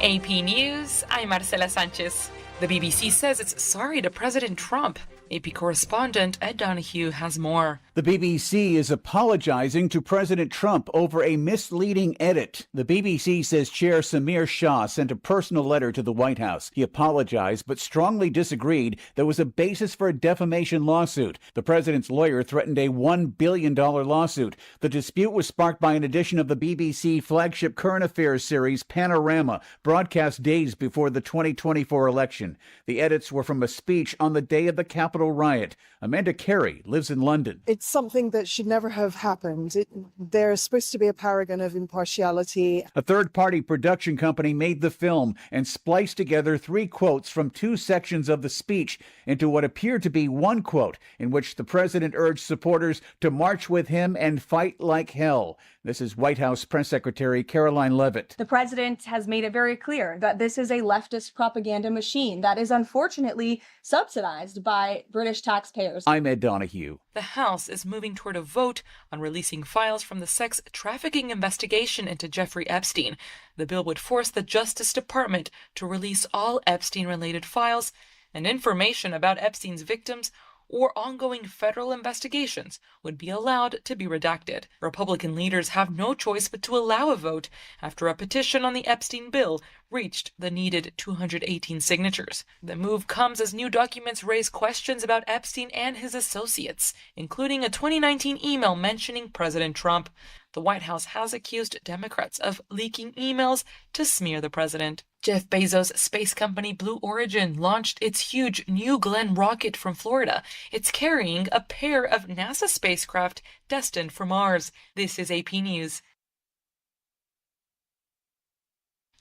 AP News, I'm Marcela Sanchez. The BBC says it's sorry to President Trump. AP correspondent Ed Donahue has more. The BBC is apologizing to President Trump over a misleading edit. The BBC says Chair Samir Shah sent a personal letter to the White House. He apologized but strongly disagreed there was a basis for a defamation lawsuit. The president's lawyer threatened a $1 billion lawsuit. The dispute was sparked by an edition of the BBC flagship current affairs series Panorama, broadcast days before the 2024 election. The edits were from a speech on the day of the Capitol riot. Amanda Carey lives in London. It's something that should never have happened. They're supposed to be a paragon of impartiality. A third-party production company made the film and spliced together 3 quotes from 2 sections of the speech into what appeared to be one quote in which the president urged supporters to march with him and fight like hell. This is White House Press Secretary Caroline Leavitt. The president has made it very clear that this is a leftist propaganda machine that is unfortunately subsidized by British taxpayers. I'm Ed Donahue. The House is moving toward a vote on releasing files from the sex trafficking investigation into Jeffrey Epstein. The bill would force the Justice Department to release all Epstein-related files and information about Epstein's victims or ongoing federal investigations would be allowed to be redacted. Republican leaders have no choice but to allow a vote after a petition on the Epstein bill reached the needed 218 signatures. The move comes as new documents raise questions about Epstein and his associates, including a 2019 email mentioning President Trump. The White House has accused Democrats of leaking emails to smear the president. Jeff Bezos' space company Blue Origin launched its huge New Glenn rocket from Florida. It's carrying a pair of NASA spacecraft destined for Mars. This is AP News.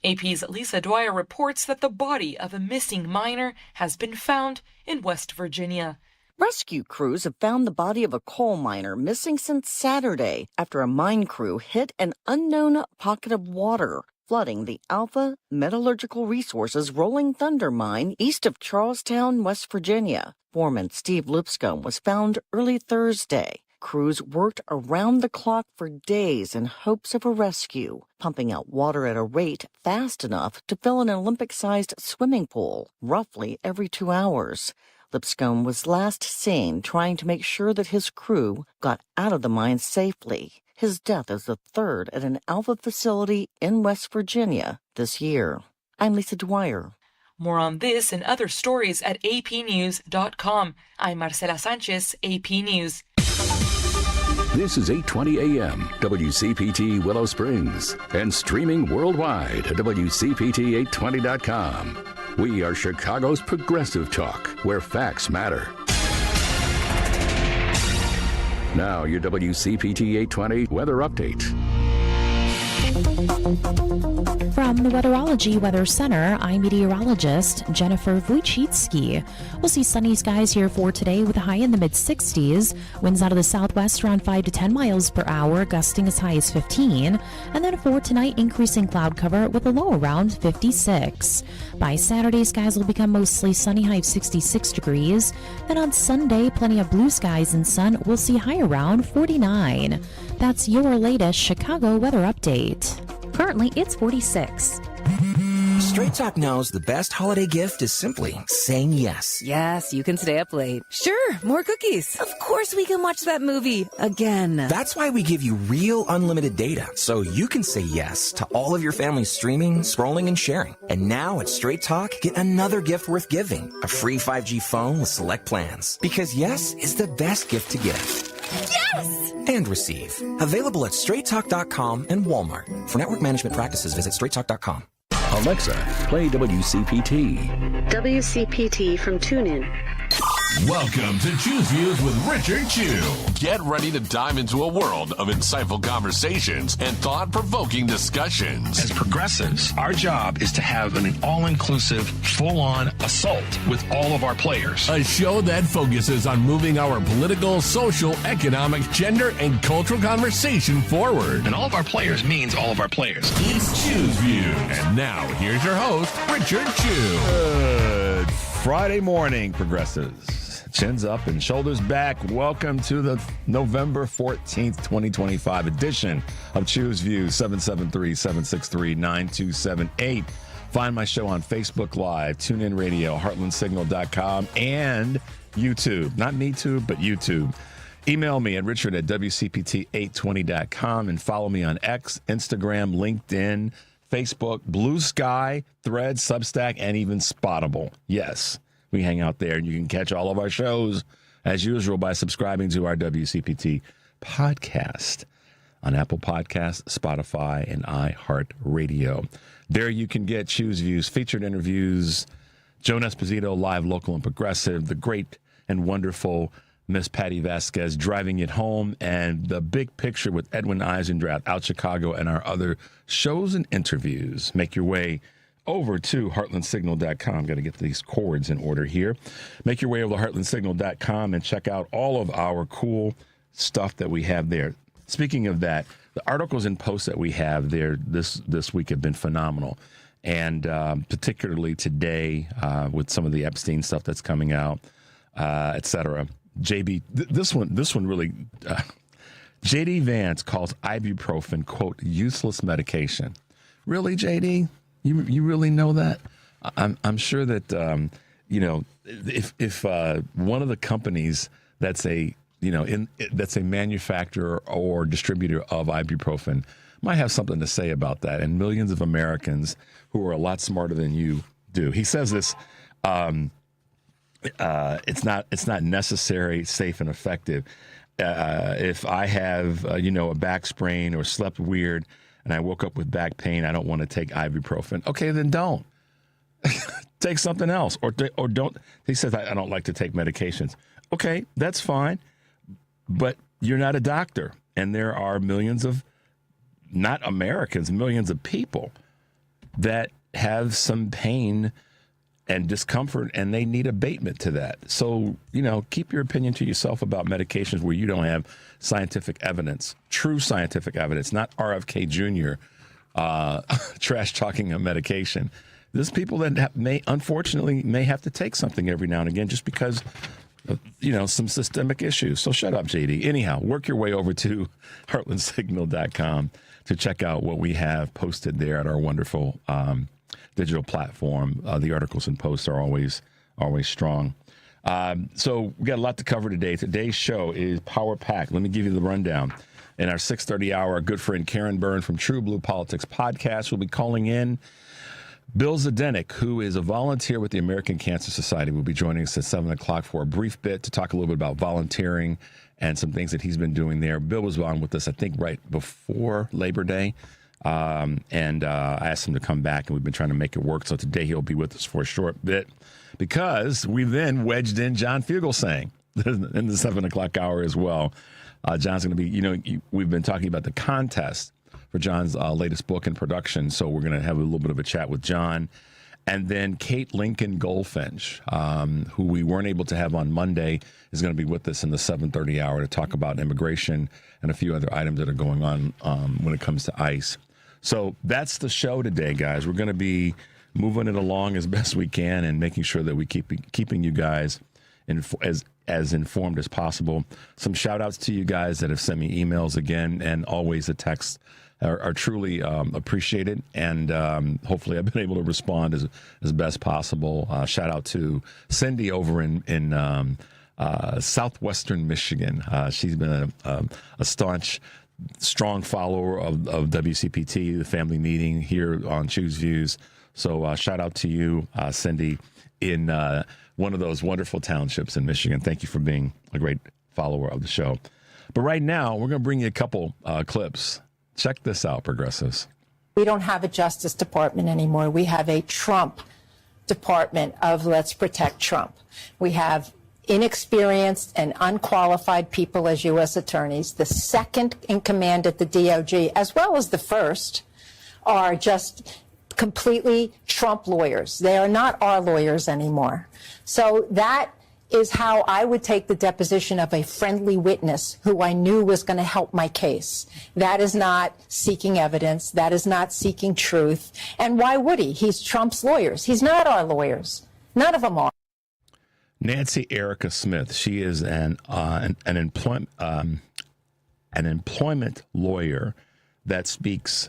AP's Lisa Dwyer reports that the body of a missing miner has been found in West Virginia. Rescue crews have found the body of a coal miner missing since Saturday after a mine crew hit an unknown pocket of water, flooding the Alpha Metallurgical Resources Rolling Thunder mine east of Charlestown, West Virginia. Foreman Steve Lipscomb was found early Thursday. Crews worked around the clock for days in hopes of a rescue, pumping out water at a rate fast enough to fill an Olympic-sized swimming pool, roughly every 2 hours. Lipscomb was last seen trying to make sure that his crew got out of the mine safely. His death is the third at an Alpha facility in West Virginia this year. I'm Lisa Dwyer. More on this and other stories at apnews.com. I'm Marcela Sanchez, AP News. This is 8:20 a.m. WCPT Willow Springs and streaming worldwide at WCPT820.com. We are Chicago's progressive talk, where facts matter. Now, your WCPT 820 weather update. From the Weatherology Weather Center, I'm meteorologist Jennifer Wojcicki. We'll see sunny skies here for today with a high in the mid-60s. Winds out of the southwest around 5 to 10 miles per hour, gusting as high as 15. And then for tonight, increasing cloud cover with a low around 56. By Saturday, skies will become mostly sunny, high of 66 degrees. Then on Sunday, plenty of blue skies and sun. We'll see high around 49. That's your latest Chicago weather update. Currently, it's 46. Straight Talk knows the best holiday gift is simply saying yes. Yes, you can stay up late. Sure, more cookies. Of course we can watch that movie again. That's why we give you real unlimited data, so you can say yes to all of your family's streaming, scrolling, and sharing. And now at Straight Talk, get another gift worth giving, a free 5G phone with select plans. Because yes is the best gift to give. Yes! And receive. Available at straighttalk.com and Walmart. For network management practices, visit straighttalk.com. Alexa, play WCPT. WCPT from TuneIn. Welcome to Choose Views with Richard Chu. Get ready to dive into a world of insightful conversations and thought-provoking discussions. As progressives, our job is to have an all-inclusive, full-on assault with all of our players. A show that focuses on moving our political, social, economic, gender, and cultural conversation forward. And all of our players means all of our players. It's Choose Views. And now, here's your host, Richard Chu. Good Friday morning, progressives. Chins up and shoulders back. Welcome to the November 14th, 2025 edition of Choose Views, 773-763-9278. Find my show on Facebook Live, TuneIn Radio, heartlandsignal.com, and YouTube. Not MeTube, but YouTube. Email me at richard@wcpt820.com and follow me on X, Instagram, LinkedIn, Facebook, Blue Sky, Threads, Substack, and even Spottable. Yes, we hang out there, and you can catch all of our shows, as usual, by subscribing to our WCPT podcast on Apple Podcasts, Spotify, and iHeartRadio. There you can get Choose Views, featured interviews, Joan Esposito, live, local, and progressive, the great and wonderful Miss Patty Vasquez driving it home, and the big picture with Edwin Eisendrath out Chicago, and our other shows and interviews. Make your way over to heartlandsignal.com. Got to get these chords in order here. Make your way over to heartlandsignal.com and check out all of our cool stuff that we have there. Speaking of that, the articles and posts that we have there this week have been phenomenal. And particularly today with some of the Epstein stuff that's coming out, et cetera. JB, this one really, JD Vance calls ibuprofen, quote, useless medication. Really, JD? You really know that? I'm sure that, if one of the companies that's a manufacturer or distributor of ibuprofen might have something to say about that, and millions of Americans who are a lot smarter than you do. He says this, it's not necessary, safe, and effective. If I have, a back sprain or slept weird and I woke up with back pain, I don't want to take ibuprofen. Okay, then don't. Take something else, or don't. He says, I don't like to take medications. Okay, that's fine, but you're not a doctor, and there are millions of, not Americans, millions of people that have some pain and discomfort, and they need abatement to that. So, keep your opinion to yourself about medications where you don't have scientific evidence, true scientific evidence, not RFK Jr. Trash talking a medication. There's people that unfortunately may have to take something every now and again just because of, some systemic issues. So shut up, JD. Anyhow, work your way over to heartlandsignal.com to check out what we have posted there at our wonderful digital platform. The articles and posts are always strong. So we got a lot to cover today. Today's show is power packed. Let me give you the rundown. In our 6:30 hour, our good friend Karen Byrne from TruBlu Politics podcast will be calling in. Bill Zdenek, who is a volunteer with the American Cancer Society, will be joining us at 7 o'clock for a brief bit to talk a little bit about volunteering and some things that he's been doing there. Bill was on with us, I think, right before Labor Day. And I asked him to come back, and we've been trying to make it work. So today he'll be with us for a short bit because we then wedged in John Fugelsang in the 7 o'clock hour as well. John's going to be, we've been talking about the contest for John's latest book in production. So we're going to have a little bit of a chat with John. And then Kate Lincoln-Goldfinch, who we weren't able to have on Monday, is going to be with us in the 7:30 hour to talk about immigration and a few other items that are going on when it comes to ICE. So that's the show today, guys. We're going to be moving it along as best we can and making sure that we keeping you guys as informed as possible. Some shout outs to you guys that have sent me emails again, and always the texts are truly appreciated, and hopefully I've been able to respond as best possible. Shout out to Cindy over in southwestern Michigan. She's been a staunch, strong follower of WCPT, the family meeting here on Choose Views. So shout out to you, Cindy, in one of those wonderful townships in Michigan. Thank you for being a great follower of the show. But right now, we're going to bring you a couple clips. Check this out, progressives. We don't have a Justice Department anymore. We have a Trump Department of Let's Protect Trump. We have inexperienced and unqualified people as U.S. attorneys. The second in command at the DOJ, as well as the first, are just completely Trump lawyers. They are not our lawyers anymore. So that is how I would take the deposition of a friendly witness who I knew was going to help my case. That is not seeking evidence. That is not seeking truth. And why would he? He's Trump's lawyers. He's not our lawyers. None of them are. Nancy Erica Smith. She is an employment lawyer that speaks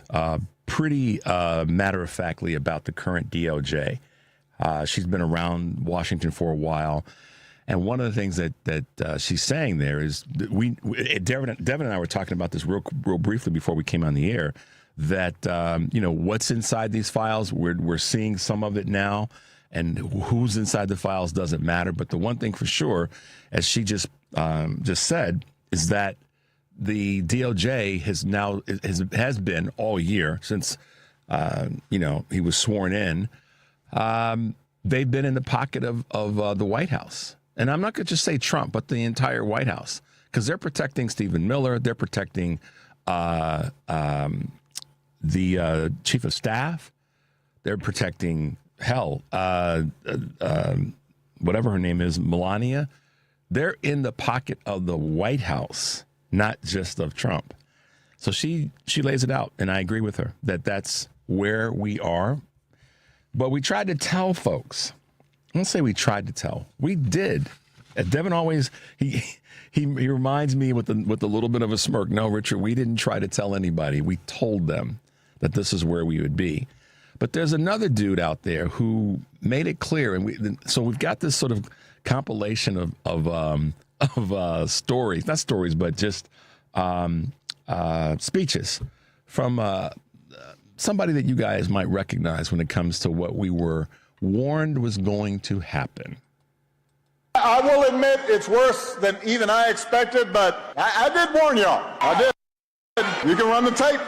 pretty matter-of-factly about the current DOJ. She's been around Washington for a while. And one of the things that she's saying there is that Devin and I were talking about this real briefly before we came on the air, that, what's inside these files, we're seeing some of it now, and who's inside the files doesn't matter. But the one thing for sure, as she just said, is that the DOJ has been all year since, he was sworn in. They've been in the pocket of the White House. And I'm not going to just say Trump, but the entire White House, because they're protecting Stephen Miller. They're protecting the chief of staff. They're protecting, whatever her name is, Melania. They're in the pocket of the White House, not just of Trump. So she lays it out, and I agree with her that that's where we are. But we tried to tell folks. I don't say we tried to tell. We did. Devin always he reminds me with a little bit of a smirk. No, Richard, we didn't try to tell anybody. We told them that this is where we would be. But there's another dude out there who made it clear, and so we've got this sort of compilation of stories, not stories, but just speeches from somebody that you guys might recognize when it comes to what we were warned was going to happen. I will admit it's worse than even I expected, but I did warn y'all. I did. You can run the tape.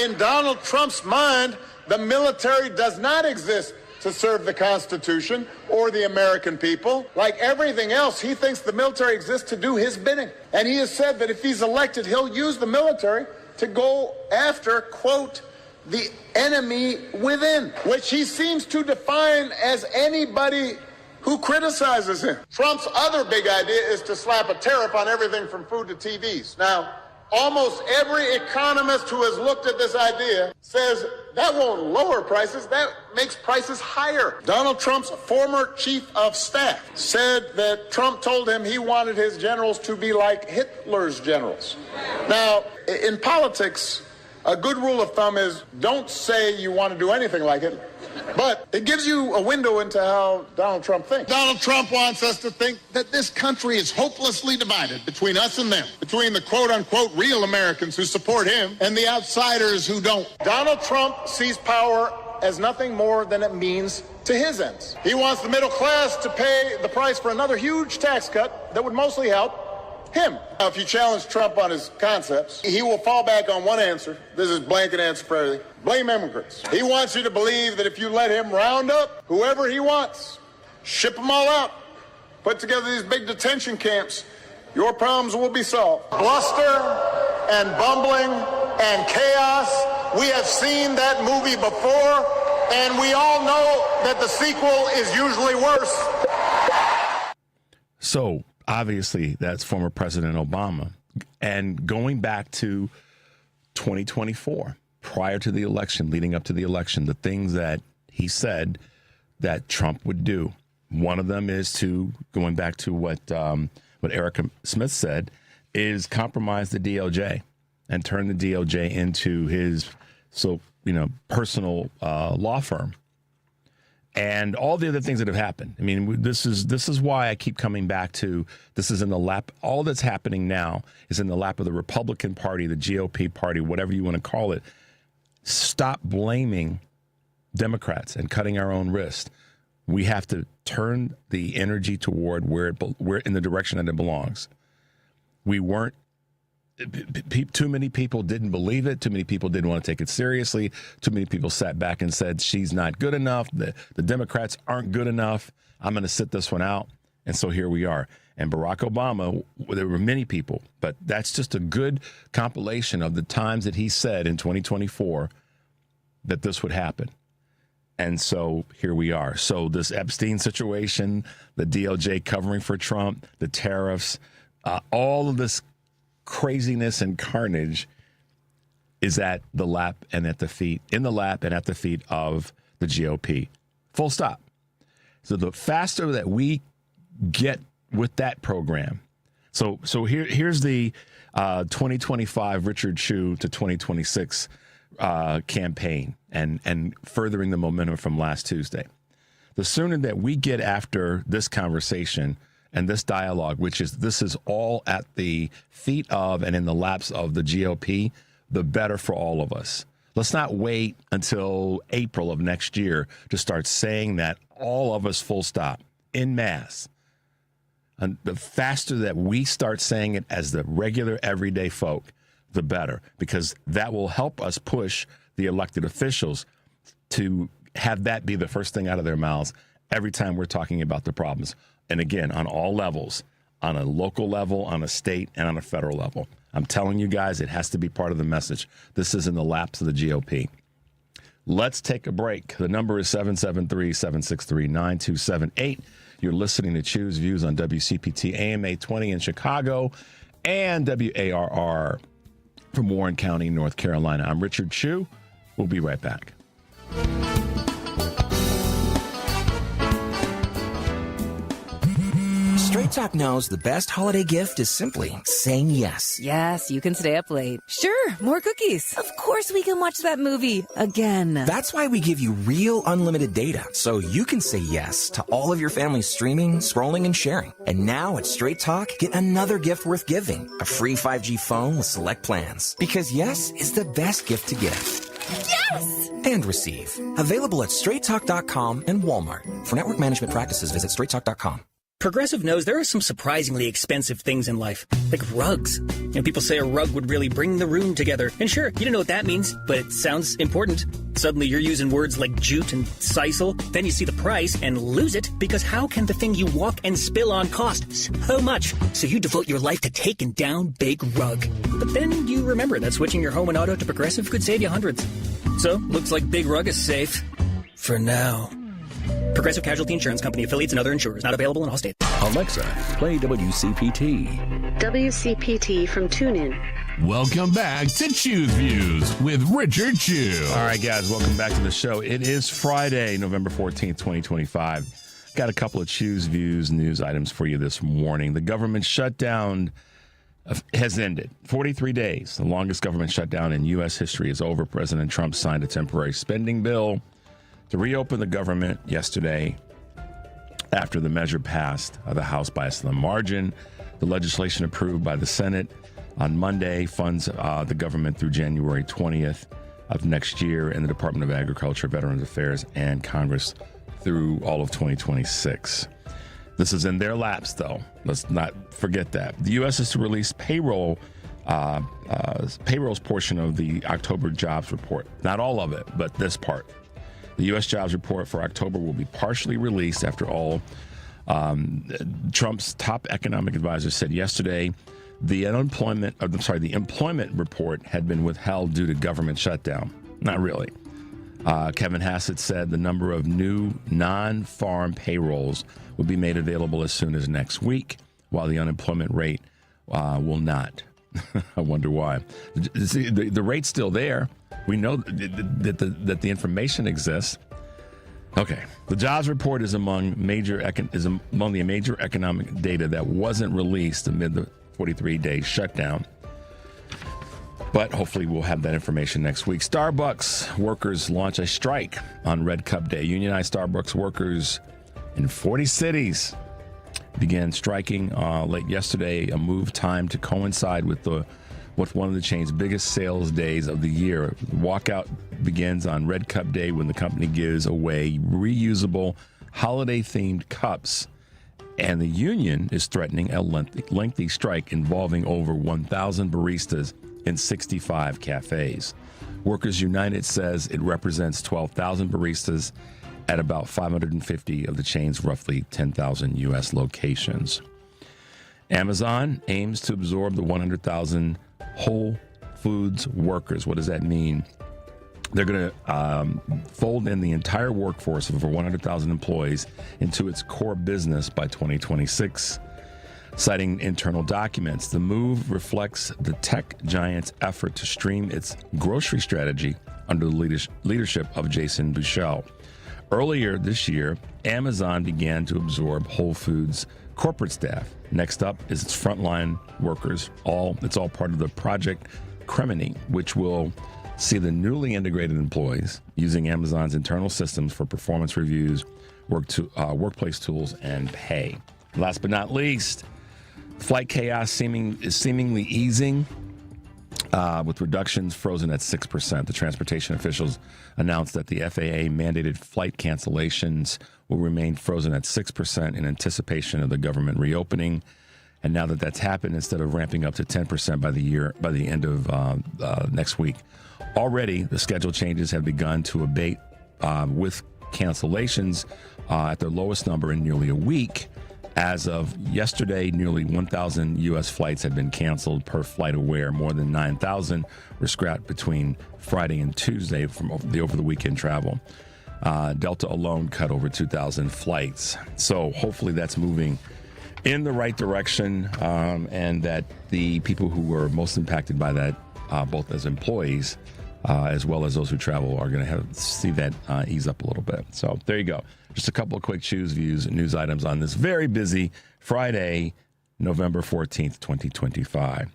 In Donald Trump's mind, the military does not exist to serve the Constitution or the American people. Like everything else, he thinks the military exists to do his bidding. And he has said that if he's elected, he'll use the military to go after, quote, the enemy within, which he seems to define as anybody who criticizes him. Trump's other big idea is to slap a tariff on everything from food to TVs. Now, almost every economist who has looked at this idea says that won't lower prices, that makes prices higher. Donald Trump's former chief of staff said that Trump told him he wanted his generals to be like Hitler's generals. Now, in politics, a good rule of thumb is don't say you want to do anything like it, but it gives you a window into how Donald Trump thinks. Donald Trump wants us to think that this country is hopelessly divided between us and them, between the quote-unquote real Americans who support him and the outsiders who don't. Donald Trump sees power as nothing more than it means to his ends. He wants the middle class to pay the price for another huge tax cut that would mostly help him. Now, if you challenge Trump on his concepts, he will fall back on one answer. This is blanket answer for everything. Blame immigrants. He wants you to believe that if you let him round up whoever he wants, ship them all out, put together these big detention camps, your problems will be solved. Bluster and bumbling and chaos. We have seen that movie before, and we all know that the sequel is usually worse. So, obviously, that's former President Obama. And going back to 2024, prior to the election, leading up to the election, the things that he said that Trump would do. One of them is going back to what Erica Smith said, is compromise the DOJ and turn the DOJ into his personal law firm. And all the other things that have happened. I mean, this is why I keep coming back to this is in the lap. All that's happening now is in the lap of the Republican Party, the GOP party, whatever you want to call it. Stop blaming Democrats and cutting our own wrist. We have to turn the energy toward where in the direction that it belongs. We weren't. Too many people didn't believe it. Too many people didn't want to take it seriously. Too many people sat back and said, she's not good enough. The Democrats aren't good enough. I'm going to sit this one out. And so here we are. And Barack Obama, there were many people, but that's just a good compilation of the times that he said in 2024 that this would happen. And so here we are. So this Epstein situation, the DOJ covering for Trump, the tariffs, all of this craziness and carnage is at the lap and at the feet, in the lap and at the feet of the GOP. Full stop. So the faster that we get with that program. So here's the 2025 Richard Chew to 2026 campaign and furthering the momentum from last Tuesday. The sooner that we get after this conversation and this dialogue, this is all at the feet of and in the laps of the GOP, the better for all of us. Let's not wait until April of next year to start saying that, all of us, full stop, en masse. And the faster that we start saying it as the regular everyday folk, the better, because that will help us push the elected officials to have that be the first thing out of their mouths every time we're talking about the problems. And again, on all levels, on a local level, on a state, and on a federal level. I'm telling you guys, it has to be part of the message. This is in the laps of the GOP. Let's take a break. The number is 773-763-9278. You're listening to Choose Views on WCPT AM 820 in Chicago and WARR from Warren County, North Carolina. I'm Richard Chu. We'll be right back. Straight Talk knows the best holiday gift is simply saying yes. Yes, you can stay up late. Sure, more cookies. Of course we can watch that movie again. That's why we give you real unlimited data, so you can say yes to all of your family's streaming, scrolling, and sharing. And now at Straight Talk, get another gift worth giving, a free 5G phone with select plans. Because yes is the best gift to give. Yes! And receive. Available at straighttalk.com and Walmart. For network management practices, visit straighttalk.com. Progressive knows there are some surprisingly expensive things in life, like rugs. People say a rug would really bring the room together. And sure, you don't know what that means, but it sounds important. Suddenly you're using words like jute and sisal. Then you see the price and lose it, because how can the thing you walk and spill on cost so much? So you devote your life to taking down Big Rug. But then you remember that switching your home and auto to Progressive could save you hundreds. So, looks like Big Rug is safe. For now. Progressive Casualty Insurance Company, affiliates, and other insurers. Not available in all states. Alexa, play WCPT. WCPT from TuneIn. Welcome back to Choose Views with Richard Chu. All right, guys, welcome back to the show. It is Friday, November 14th, 2025. Got a couple of Choose Views news items for you this morning. The government shutdown has ended. 43 days, the longest government shutdown in U.S. history, is over. President Trump signed a temporary spending bill to reopen the government yesterday after the measure passed the House by a slim margin. The legislation approved by the Senate on Monday funds the government through January 20th of next year, and the Department of Agriculture, Veterans Affairs, and Congress through all of 2026. This is in their laps, though. Let's not forget that. The U.S. is to release payrolls portion of the October jobs report. Not all of it, but this part. The U.S. jobs report for October will be partially released after all. Trump's top economic advisor said yesterday the employment report had been withheld due to government shutdown. Not really. Kevin Hassett said the number of new non-farm payrolls will be made available as soon as next week, while the unemployment rate will not. I wonder why. The rate's still there. We know that the information exists. Okay, the jobs report is among the major economic data that wasn't released amid the 43-day shutdown. But hopefully we'll have that information next week. Starbucks workers launch a strike on Red Cup Day. Unionized Starbucks workers in 40 cities began striking late yesterday, a move timed to coincide with one of the chain's biggest sales days of the year. The walkout begins on Red Cup Day when the company gives away reusable holiday-themed cups, and the union is threatening a lengthy strike involving over 1,000 baristas in 65 cafes. Workers United says it represents 12,000 baristas at about 550 of the chain's roughly 10,000 U.S. locations. Amazon aims to absorb the 100,000 Whole Foods workers. What does that mean? They're going to fold in the entire workforce of over 100,000 employees into its core business by 2026. Citing internal documents, the move reflects the tech giant's effort to stream its grocery strategy under the leadership of Jason Bushell. Earlier this year, Amazon began to absorb Whole Foods corporate staff. Next up is its frontline workers. It's all part of the Project Cremini, which will see the newly integrated employees using Amazon's internal systems for performance reviews, workplace tools, and pay. Last but not least, flight chaos is seemingly easing with reductions frozen at 6%. The transportation officials announced that the FAA mandated flight cancellations will remain frozen at 6% in anticipation of the government reopening. And now that that's happened, instead of ramping up to 10% by the end of next week, already the schedule changes have begun to abate with cancellations at their lowest number in nearly a week. As of yesterday, nearly 1,000 U.S. flights had been canceled per FlightAware. More than 9,000 were scrapped between Friday and Tuesday from over the weekend travel. Delta alone cut over 2,000 flights. So hopefully that's moving in the right direction, and that the people who were most impacted by that, both as employees as well as those who travel, are going to see that ease up a little bit. So there you go. Just a couple of quick views, and news items on this very busy Friday, November 14th, 2025.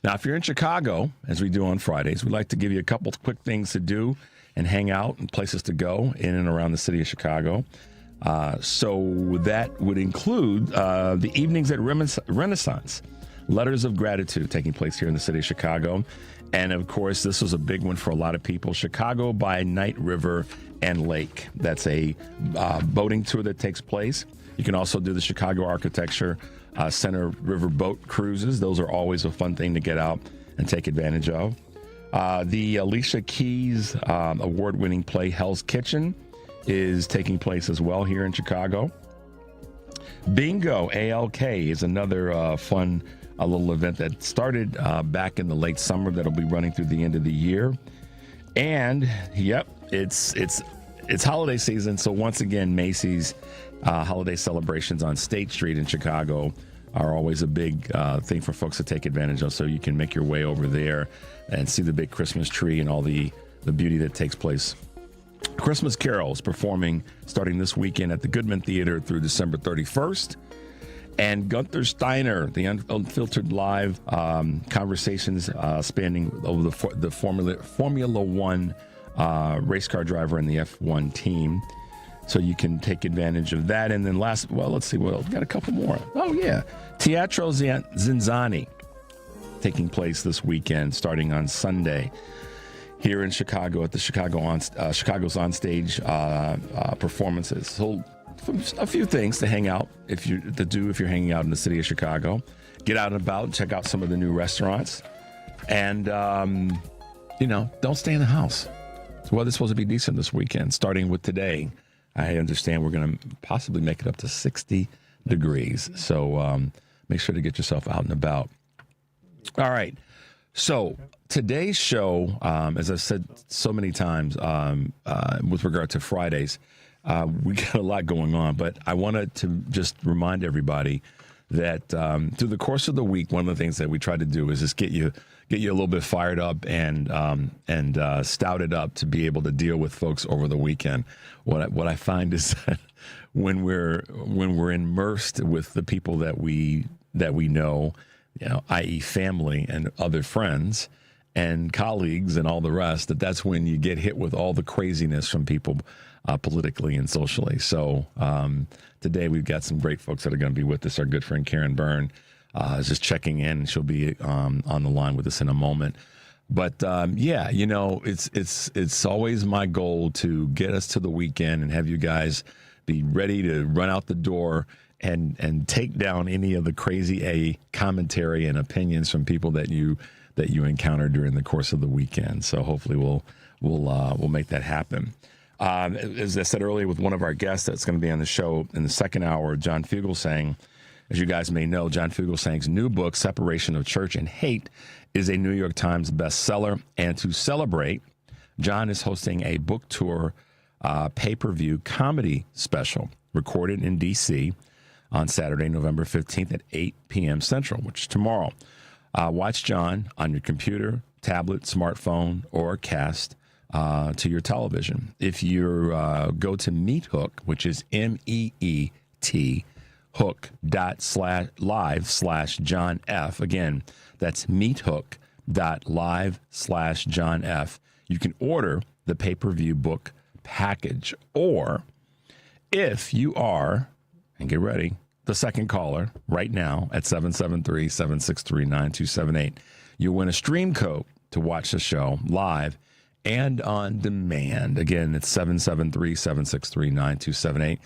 Now, if you're in Chicago, as we do on Fridays, we'd like to give you a couple quick things to do and hang out and places to go in and around the city of Chicago. So that would include the evenings at Renaissance, Letters of Gratitude, taking place here in the city of Chicago. And of course, this was a big one for a lot of people. Chicago by Night, River, and Lake. That's a boating tour that takes place. You can also do the Chicago Architecture Center River boat cruises. Those are always a fun thing to get out and take advantage of. The Alicia Keys award-winning play Hell's Kitchen is taking place as well here in Chicago. Bingo ALK is another fun little event that started back in the late summer that'll be running through the end of the year. And yep, it's holiday season, so once again, Macy's holiday celebrations on State Street in Chicago are always a big thing for folks to take advantage of. So you can make your way over there and see the big Christmas tree and all the beauty that takes place. Christmas Carols performing starting this weekend at the Goodman Theater through December 31st. And Gunther Steiner, the unfiltered live conversations spanning over the Formula One race car driver and the F1 team. So you can take advantage of that. And then let's see, we've got a couple more. Oh, yeah. Teatro Zinzani taking place this weekend, starting on Sunday here in Chicago at the Chicago's Onstage performances. So a few things to hang out if you're hanging out in the city of Chicago. Get out and about, check out some of the new restaurants, and don't stay in the house. The weather's supposed to be decent this weekend, starting with today. I understand we're going to possibly make it up to 60 degrees. So make sure to get yourself out and about. All right. So today's show, as I've said so many times with regard to Fridays, we got a lot going on, but I wanted to just remind everybody that through the course of the week, one of the things that we try to do is just get you a little bit fired up and stouted up to be able to deal with folks over the weekend. What I find is that when we're immersed with the people that we know, i.e. family and other friends and colleagues and all the rest, that's when you get hit with all the craziness from people politically and socially. So today we've got some great folks that are going to be with us. Our good friend Karen Byrne is just checking in. She'll be on the line with us in a moment. But it's always my goal to get us to the weekend and have you guys be ready to run out the door and take down any of the crazy commentary and opinions from people that you encounter during the course of the weekend. So hopefully we'll make that happen. As I said earlier, with one of our guests that's going to be on the show in the second hour, John Fugelsang. As you guys may know, John Fugelsang's new book, Separation of Church and Hate, is a New York Times bestseller. And to celebrate, John is hosting a book tour pay-per-view comedy special recorded in D.C. on Saturday, November 15th at 8 p.m. Central, which is tomorrow. Watch John on your computer, tablet, smartphone, or cast to your television. If you go to MeetHook, which is MEET, hook.live/John F. Again, that's MeetHook, www.live.com/John F. You can order the pay-per-view book package, or if you are, and get ready, the second caller right now at 773-763-9278, you'll win a stream code to watch the show live and on demand. Again, it's 773-763-9278.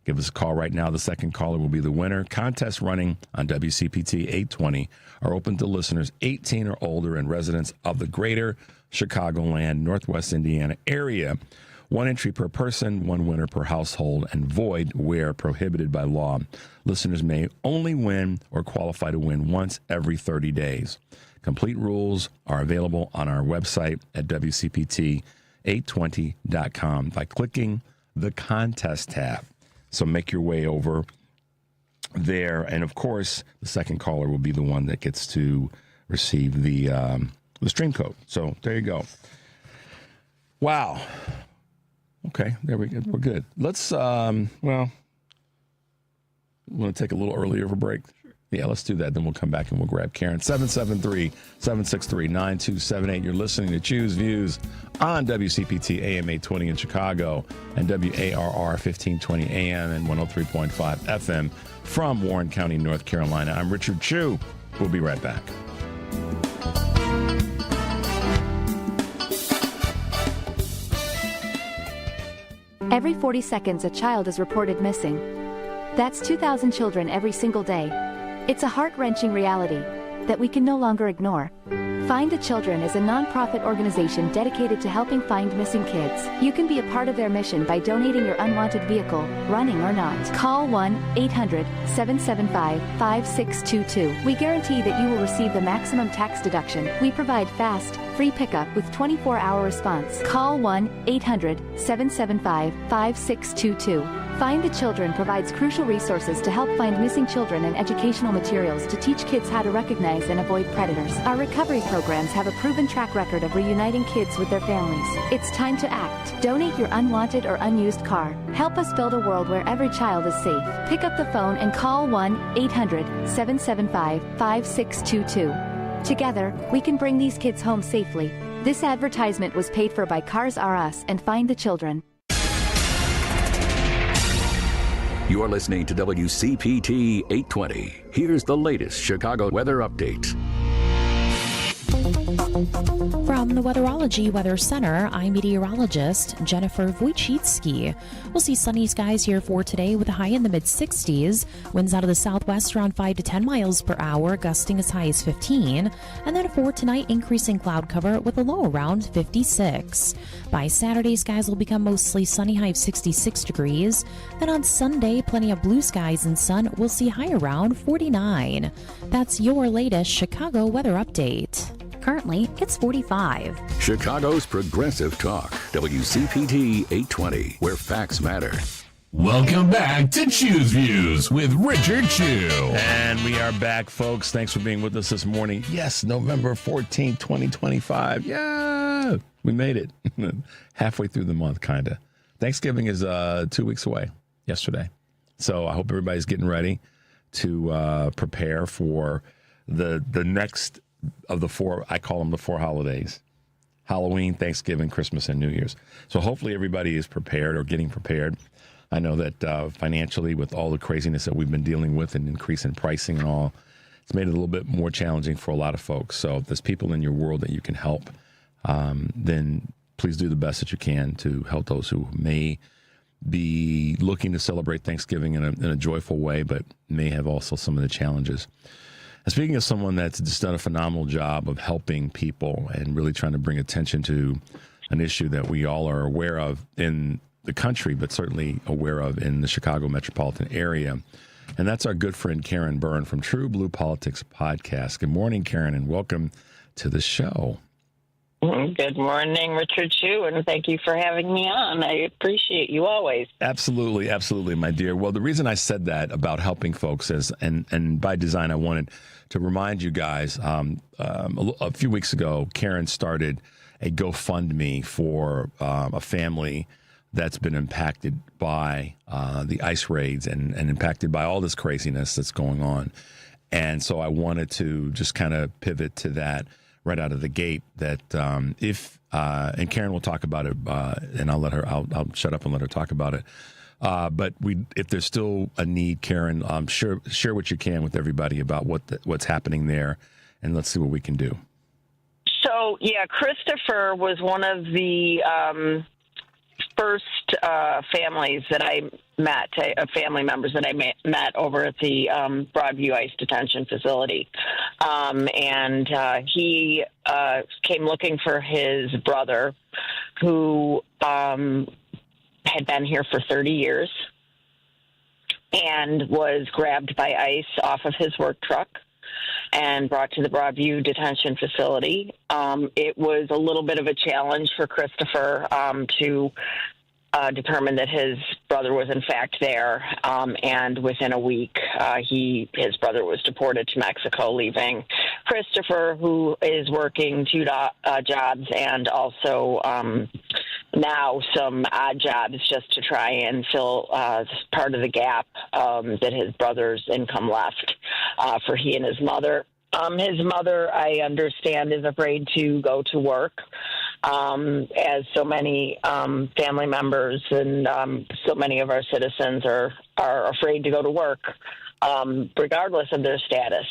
Give us a call right now. The second caller will be the winner. Contest running on WCPT 820 are open to listeners 18 or older and residents of the greater Chicagoland, Northwest Indiana area. One entry per person, one winner per household, and void where prohibited by law. Listeners may only win or qualify to win once every 30 days. Complete rules are available on our website at WCPT820.com by clicking the contest tab. So make your way over there. And, of course, the second caller will be the one that gets to receive the stream code. So there you go. Wow. Okay, there we go. We're good. Let's, want to take a little earlier of a break? Sure. Yeah, let's do that. Then we'll come back and we'll grab Karen. 773-763-9278. You're listening to Choose Views on WCPT AM 820 in Chicago and WARR 1520 AM and 103.5 FM from Warren County, North Carolina. I'm Richard Chu. We'll be right back. Every 40 seconds, a child is reported missing. That's 2,000 children every single day. It's a heart-wrenching reality that we can no longer ignore. Find the Children is a non-profit organization dedicated to helping find missing kids. You can be a part of their mission by donating your unwanted vehicle, running or not. Call 1-800-775-5622. We guarantee that you will receive the maximum tax deduction. We provide fast, free pickup with 24-hour response. Call 1-800-775-5622. Find the Children provides crucial resources to help find missing children and educational materials to teach kids how to recognize and avoid predators. Our recovery programs have a proven track record of reuniting kids with their families. It's time to act. Donate your unwanted or unused car. Help us build a world where every child is safe. Pick up the phone and call 1-800-775-5622. Together, we can bring these kids home safely. This advertisement was paid for by Cars R Us and Find the Children. You're listening to WCPT 820. Here's the latest Chicago weather update. From the Weatherology Weather Center, I'm meteorologist Jennifer Wojcicki. We'll see sunny skies here for today with a high in the mid-60s. Winds out of the southwest around 5 to 10 miles per hour, gusting as high as 15. And then for tonight, increasing cloud cover with a low around 56. By Saturday, skies will become mostly sunny, high of 66 degrees. Then on Sunday, plenty of blue skies and sun. We'll see high around 49. That's your latest Chicago weather update. Currently, it's 45. Chicago's Progressive Talk, WCPT 820, where facts matter. Welcome back to Choose Views with Richard Chu. And we are back, folks. Thanks for being with us this morning. Yes, November 14th, 2025. Yeah, we made it. Halfway through the month, kind of. Thanksgiving is 2 weeks away, yesterday. So I hope everybody's getting ready to prepare for the next of the four, I call them the four holidays: Halloween, Thanksgiving, Christmas, and New Year's. So hopefully everybody is prepared or getting prepared. I know that financially, with all the craziness that we've been dealing with and increase in pricing and all, it's made it a little bit more challenging for a lot of folks. So if there's people in your world that you can help, then please do the best that you can to help those who may be looking to celebrate Thanksgiving in a joyful way, but may have also some of the challenges. And speaking of someone that's just done a phenomenal job of helping people and really trying to bring attention to an issue that we all are aware of in the country, but certainly aware of in the Chicago metropolitan area. And that's our good friend Karen Byrne from TruBlu Politics podcast. Good morning, Karen, and welcome to the show. Good morning, Richard Chu, and thank you for having me on. I appreciate you always. Absolutely, absolutely, my dear. Well, the reason I said that about helping folks is, and by design, I wanted to remind you guys, a few weeks ago, Karen started a GoFundMe for a family that's been impacted by the ice raids and impacted by all this craziness that's going on. And so I wanted to just kind of pivot to that right out of the gate that if and Karen will talk about it, and I'll shut up and let her talk about it. But if there's still a need, Karen, share what you can with everybody about what's happening there, and let's see what we can do. So, Christopher was one of the first families that I met, family members that I met over at the Broadview ICE detention facility. And he came looking for his brother, who had been here for 30 years and was grabbed by ICE off of his work truck and brought to the Broadview detention facility. It was a little bit of a challenge for Christopher to determine that his brother was in fact there, and within a week, his brother was deported to Mexico, leaving Christopher, who is working 2 jobs and also now some odd jobs just to try and fill part of the gap that his brother's income left for he and his mother. His mother, I understand, is afraid to go to work, as so many family members and so many of our citizens are afraid to go to work, regardless of their status.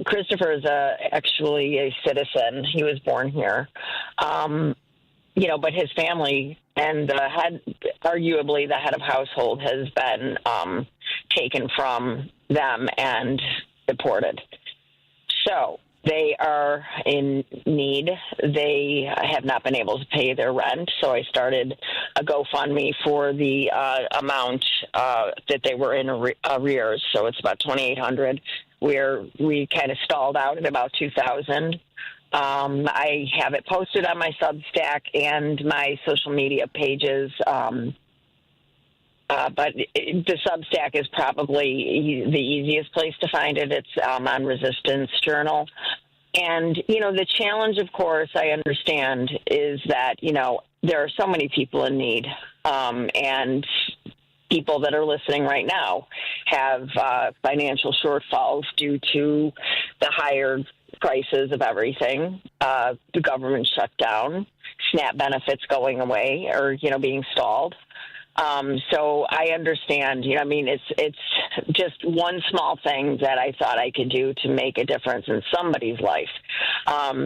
Christopher is actually a citizen. He was born here. But his family and arguably the head of household has been taken from them and deported. So they are in need. They have not been able to pay their rent. So I started a GoFundMe for the amount that they were in arrears. So it's about $2,800. We kind of stalled out at about $2,000. I have it posted on my Substack and my social media pages. But the Substack is probably the easiest place to find it. It's on Resistance Journal. And, the challenge, of course, I understand is that, there are so many people in need. And people that are listening right now have financial shortfalls due to the higher prices of everything, the government shutdown, SNAP benefits going away or, being stalled. So I understand, it's just one small thing that I thought I could do to make a difference in somebody's life,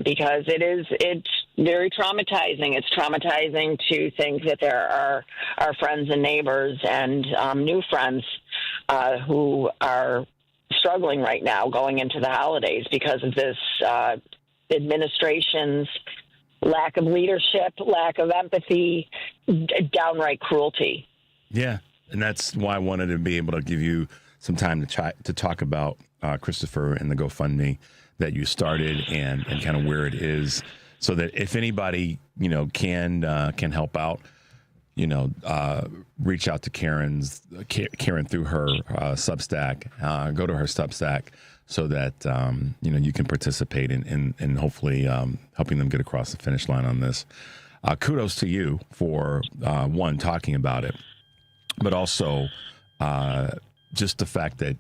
because it's very traumatizing. It's traumatizing to think that there are our friends and neighbors and new friends who are struggling right now going into the holidays because of this administration's lack of leadership, lack of empathy, downright cruelty. Yeah, and that's why I wanted to be able to give you some time to talk about Christopher and the GoFundMe that you started and kind of where it is, so that if anybody can help out, reach out to Karen through her Substack. Go to her Substack so that you can participate in hopefully helping them get across the finish line on this. Kudos to you for one, talking about it, but also just the fact that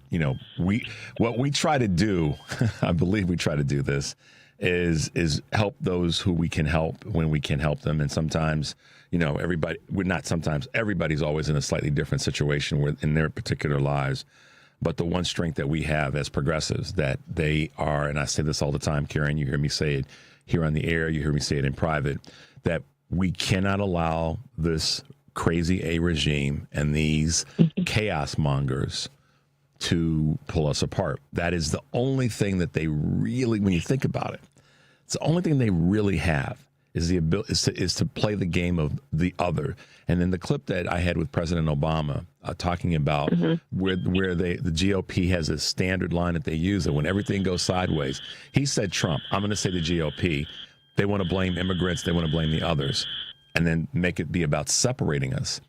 what we try to do, I believe we try to do this, is help those who we can help when we can help them. And sometimes everybody's always in a slightly different situation in their particular lives. But the one strength that we have as progressives, that they are, and I say this all the time, Karen, you hear me say it here on the air, you hear me say it in private, that we cannot allow this crazy A regime and these chaos mongers to pull us apart. That is the only thing that they really, when you think about it, it's the only thing they really have is the ability is to play the game of the other. And then the clip that I had with President Obama talking about where the GOP has a standard line that they use, that when everything goes sideways, he said Trump, I'm going to say the GOP, they want to blame immigrants, they want to blame the others, and then make it be about separating us.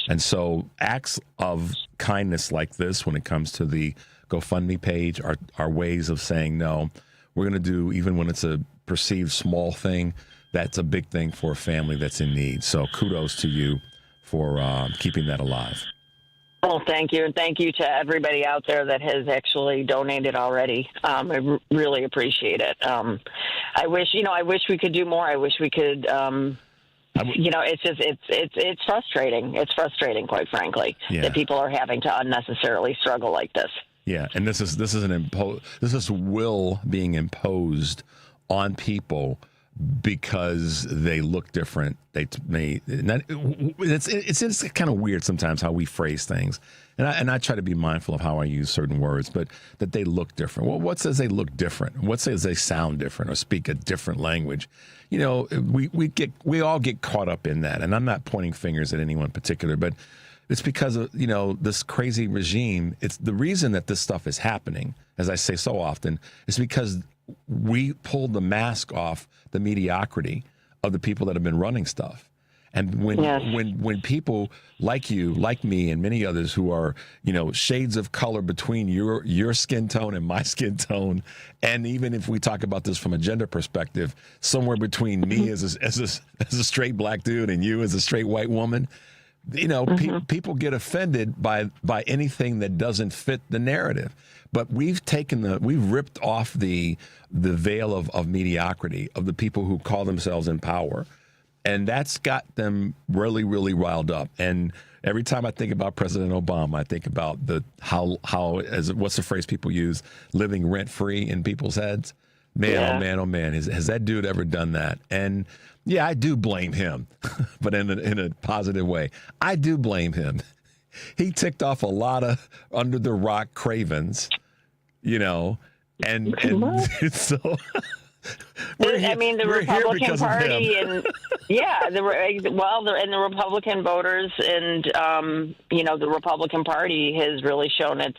And so acts of kindness like this, when it comes to the GoFundMe page, are ways of saying, no, we're going to do, even when it's a perceived small thing, that's a big thing for a family that's in need. So kudos to you for keeping that alive. Well, thank you. And thank you to everybody out there that has actually donated already. I really appreciate it. I wish we could do more. I wish we could. It's frustrating. It's frustrating, quite frankly, that people are having to unnecessarily struggle like this. Yeah, and this is will being imposed on people because they look different. It's kind of weird sometimes how we phrase things, and I try to be mindful of how I use certain words, but that they look different. Well, what says they look different? What says they sound different or speak a different language? We all get caught up in that, and I'm not pointing fingers at anyone in particular, but it's because of this crazy regime. It's the reason that this stuff is happening, as I say so often, is because we pulled the mask off the mediocrity of the people that have been running stuff. And when people like you, like me, and many others who are, shades of color between your skin tone and my skin tone, and even if we talk about this from a gender perspective, somewhere between me as a straight black dude and you as a straight white woman, people get offended by anything that doesn't fit the narrative. But we've ripped off the veil of mediocrity of the people who call themselves in power. And that's got them really, really riled up. And every time I think about President Obama, I think about what's the phrase people use, living rent free in people's heads. Man, oh man, has that dude ever done that? And yeah, I do blame him, but in a positive way. I do blame him. He ticked off a lot of under the rock cravens, and so. The Republican Party and the Republican voters and the Republican Party has really shown its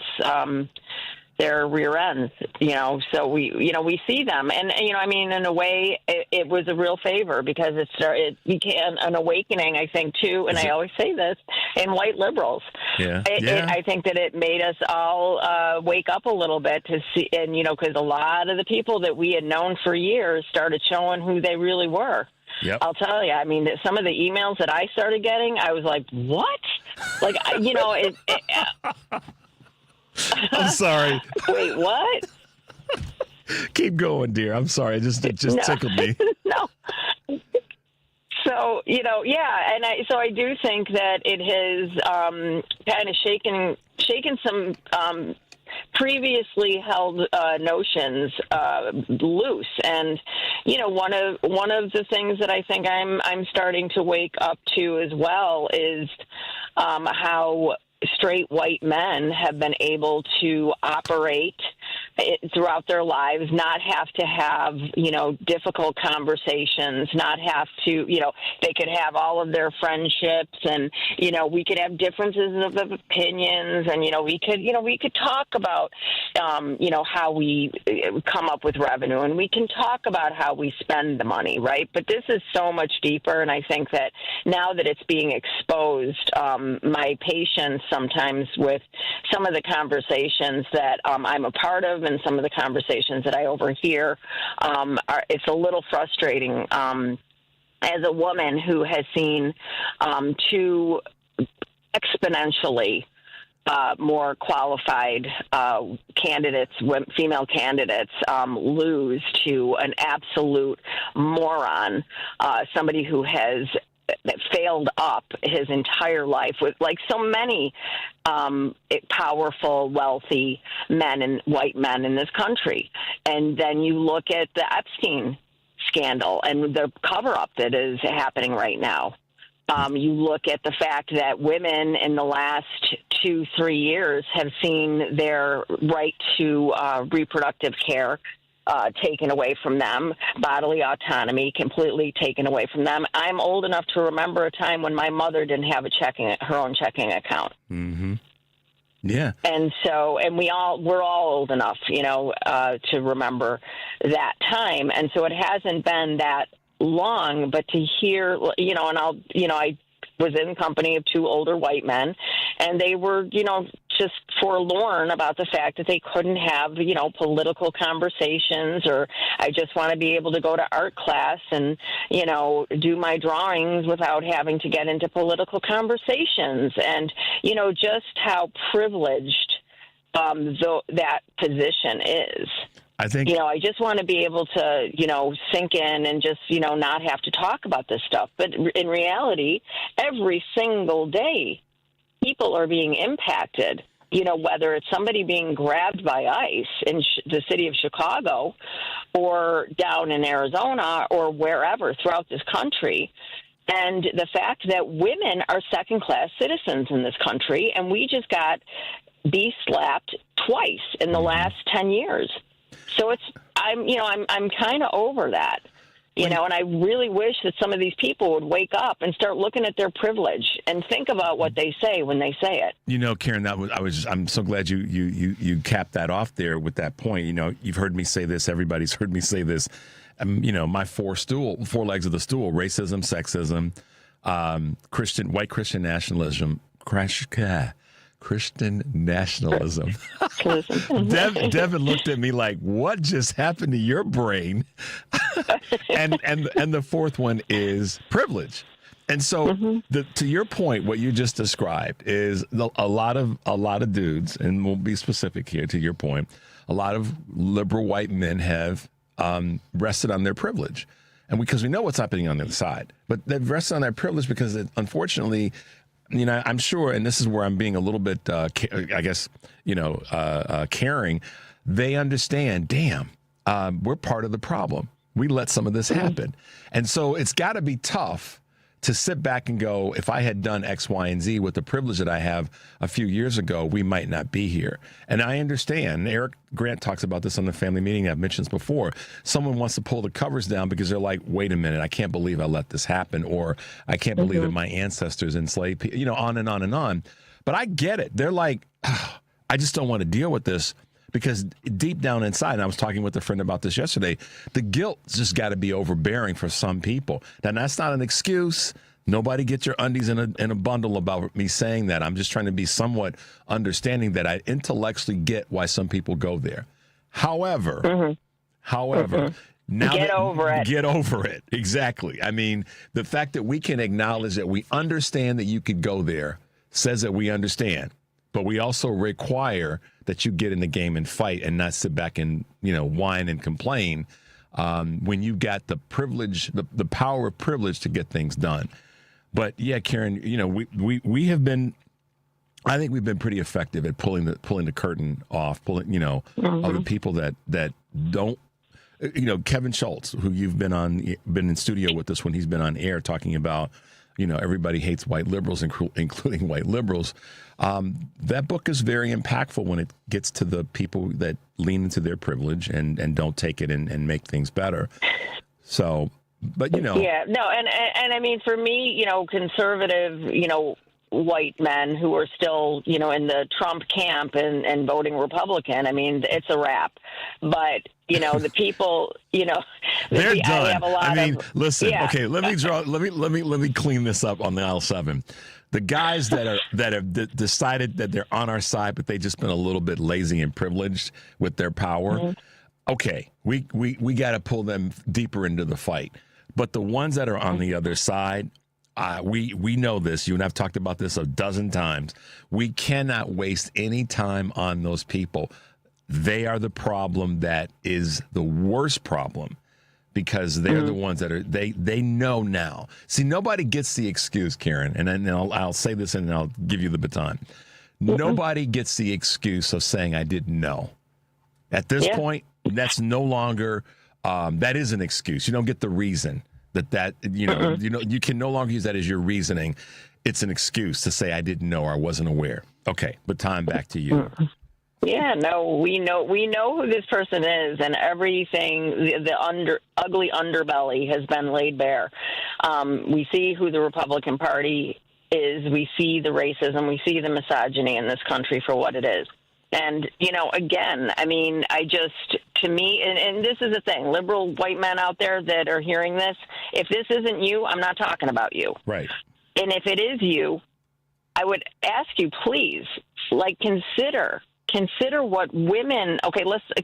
their rear ends, so we see them. And, in a way, it was a real favor because it became an awakening, I think, too. And I always say this in white liberals. I think that it made us all wake up a little bit to see, and, because a lot of the people that we had known for years started showing who they really were. Yep. I'll tell you, some of the emails that I started getting, I was like, what? Like, I'm sorry. Wait, what? Keep going, dear. I'm sorry. It just tickled me. No. So, and I do think that it has kind of shaken some previously held notions loose. And, one of the things that I think I'm starting to wake up to as well is how straight white men have been able to operate throughout their lives, not have to have, difficult conversations, not have to, they could have all of their friendships and, we could have differences of opinions and, we could talk about, how we come up with revenue and we can talk about how we spend the money, right? But this is so much deeper. And I think that now that it's being exposed, my patience sometimes with some of the conversations that I'm a part of and some of the conversations that I overhear, it's a little frustrating as a woman who has seen two exponentially more qualified candidates, female candidates, lose to an absolute moron, somebody who has failed up his entire life with, like so many powerful, wealthy men and white men in this country. And then you look at the Epstein scandal and the cover-up that is happening right now. You look at the fact that women in the last 2-3 years have seen their right to reproductive care taken away from them, bodily autonomy completely taken away from them. I'm old enough to remember a time when my mother didn't have her own checking account. Mm-hmm. Yeah. And so, and we're all old enough, to remember that time. And so it hasn't been that long, but to hear, I was in company of two older white men, and they were, just forlorn about the fact that they couldn't have, political conversations, or I just want to be able to go to art class and, do my drawings without having to get into political conversations. And, just how privileged that position is. I think, I just want to be able to, sink in and just, not have to talk about this stuff. But in reality, every single day, people are being impacted, whether it's somebody being grabbed by ICE in the city of Chicago or down in Arizona or wherever throughout this country. And the fact that women are second-class citizens in this country, and we just got slapped twice in the last 10 years. So I'm kind of over that, and I really wish that some of these people would wake up and start looking at their privilege and think about what they say when they say it. Karen, I'm so glad you capped that off there with that point. You've heard me say this. Everybody's heard me say this. My four legs of the stool: racism, sexism, white Christian nationalism, Christian nationalism. Devin looked at me like, what just happened to your brain? and the fourth one is privilege. And so to your point, what you just described is a lot of dudes, and we'll be specific here to your point, a lot of liberal white men have rested on their privilege. And because we know what's happening on the other side, but they've rested on their privilege because unfortunately, I'm sure, and this is where I'm being a little bit, caring. They understand, we're part of the problem. We let some of this happen. And so it's got to be tough to sit back and go, if I had done X, Y, and Z with the privilege that I have a few years ago, we might not be here. And I understand. Eric Grant talks about this on the family meeting I've mentioned before. Someone wants to pull the covers down because they're like, wait a minute, I can't believe I let this happen, or I can't believe that my ancestors enslaved people, on and on and on. But I get it. They're like, I just don't want to deal with this. Because deep down inside, and I was talking with a friend about this yesterday, the guilt's just got to be overbearing for some people. Now, that's not an excuse. Nobody get your undies in a bundle about me saying that. I'm just trying to be somewhat understanding that I intellectually get why some people go there. However, now get over it. Get over it. Exactly. I mean, the fact that we can acknowledge that we understand that you could go there says that we understand. But we also require that you get in the game and fight and not sit back and, whine and complain when you got the privilege, the power of privilege to get things done. But yeah, Karen, we have been, I think we've been pretty effective at pulling the curtain off, of the people that don't, Kevin Schultz, who you've been in studio with us when he's been on air talking about, everybody hates white liberals, including white liberals. That book is very impactful when it gets to the people that lean into their privilege and don't take it and make things better. So, but Yeah, no, and I mean, for me, conservative, white men who are still, in the Trump camp and voting Republican, I mean, it's a wrap. But, the people, they're done. Listen, okay, let me clean this up on the aisle 7. The guys that have decided that they're on our side, but they've just been a little bit lazy and privileged with their power. Okay, we got to pull them deeper into the fight. But the ones that are on the other side, we know this. You and I've talked about this a dozen times. We cannot waste any time on those people. They are the problem that is the worst problem. Because they're the ones that are, they know now. See, nobody gets the excuse, Karen, and then I'll say this and I'll give you the baton. Nobody gets the excuse of saying I didn't know. At this point, that's no longer, that is an excuse. You don't get the reason that you can no longer use that as your reasoning. It's an excuse to say I didn't know or I wasn't aware. Okay, baton back to you. Yeah, no, we know who this person is, and everything, the ugly underbelly has been laid bare. We see who the Republican Party is. We see the racism. We see the misogyny in this country for what it is. And, again, I mean, to me, and this is the thing, liberal white men out there that are hearing this, if this isn't you, I'm not talking about you. Right. And if it is you, I would ask you, please, consider what women,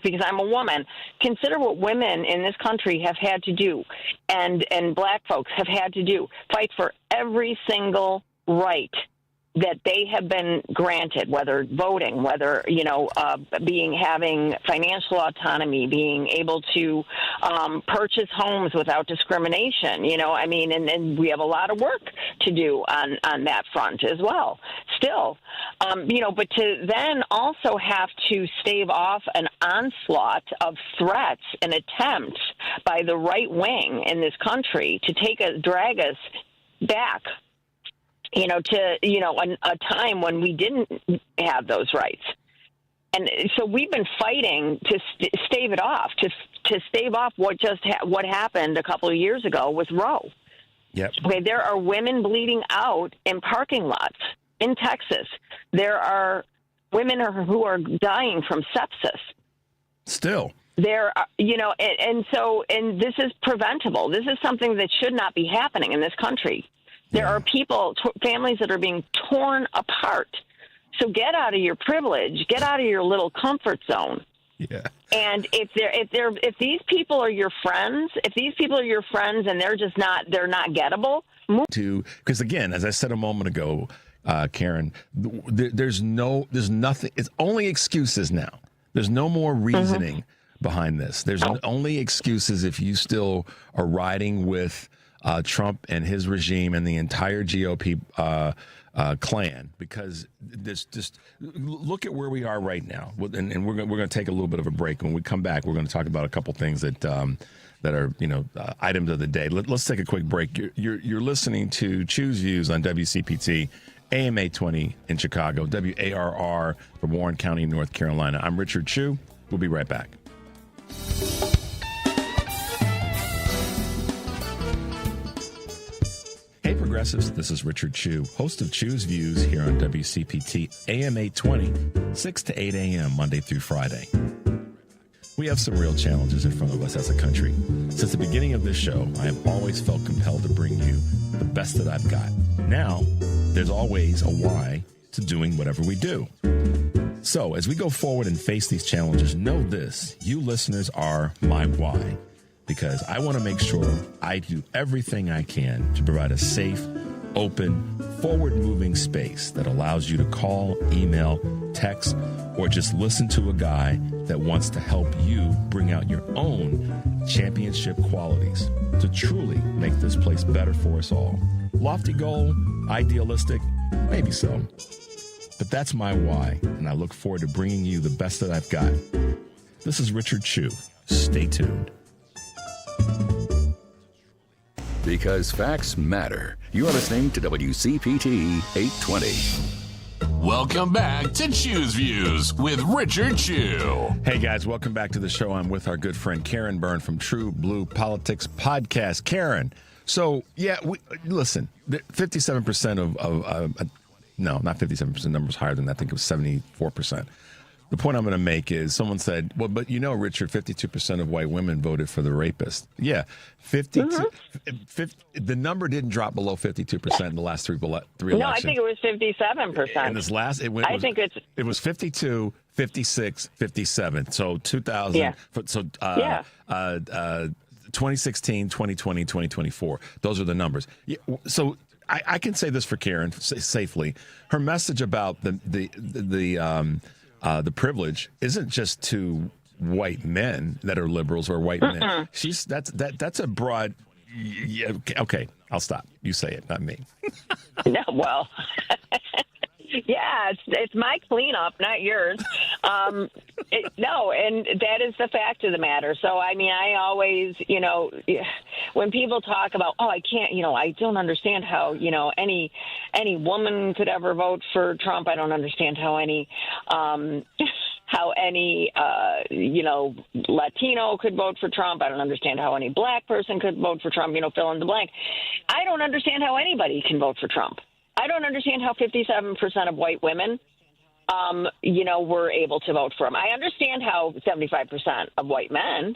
because I'm a woman, consider what women in this country have had to do and black folks have had to do, fight for every single right that they have been granted, whether voting, whether, having financial autonomy, being able to purchase homes without discrimination, and we have a lot of work to do on that front as well still. But to then also have to stave off an onslaught of threats and attempts by the right wing in this country to drag us back to a time when we didn't have those rights. And so we've been fighting to stave it off, to stave off what happened a couple of years ago with Roe. Yep. Okay, there are women bleeding out in parking lots in Texas. There are women who are dying from sepsis. Still. There are, and this is preventable. This is something that should not be happening in this country. There are families that are being torn apart. So get out of your privilege, get out of your little comfort zone. Yeah. And if these people are your friends, and they're not gettable, because again, as I said a moment ago, Karen, there's nothing. It's only excuses now. There's no more reasoning behind this. There's only excuses if you still are riding with Trump and his regime and the entire GOP clan, because this just look at where we are right now, and we're going to take a little bit of a break. When we come back, we're going to talk about a couple things that are items of the day. Let's take a quick break. You're listening to Choose Views on WCPT AM 820 in Chicago, WARR from Warren County, North Carolina. I'm Richard Chu. We'll be right back. Hey progressives, this is Richard Chu, host of Choose Views here on WCPT AM 820, 6 to 8 a.m. Monday through Friday. We have some real challenges in front of us as a country. Since the beginning of this show, I have always felt compelled to bring you the best that I've got. Now, there's always a why to doing whatever we do. So, as we go forward and face these challenges, know this: you listeners are my why. Because I want to make sure I do everything I can to provide a safe, open, forward-moving space that allows you to call, email, text, or just listen to a guy that wants to help you bring out your own championship qualities to truly make this place better for us all. Lofty goal, idealistic, maybe so. But that's my why, and I look forward to bringing you the best that I've got. This is Richard Chu. Stay tuned. Because facts matter. You are listening to WCPT 820. Welcome back to Choose Views with Richard Chu. Hey guys, welcome back to the show. I'm with our good friend Karen Byrne from TruBlu Politics podcast. Karen, so listen, 57% no, not 57%, numbers higher than that. I think it was 74%. The point I'm going to make is someone said, well, but Richard, 52% of white women voted for the rapist. Yeah, 52. 50, the number didn't drop below 52% in the last three elections. No, I think it was 57%. In this last, it was 52, 56, 57. So 2000. Yeah. So 2016, 2020, 2024. Those are the numbers. Yeah, so I can say this for Karen safely. Her message about the privilege isn't just to white men that are liberals or white men. That's a broad. Yeah, okay, I'll stop. You say it, not me. No, well, yeah, it's my cleanup, not yours. No, and that is the fact of the matter. So, I mean, I always, when people talk about, I can't, I don't understand how, any woman could ever vote for Trump. I don't understand how any Latino could vote for Trump. I don't understand how any black person could vote for Trump, fill in the blank. I don't understand how anybody can vote for Trump. I don't understand how 57% of white women, were able to vote for him. I understand how 75% of white men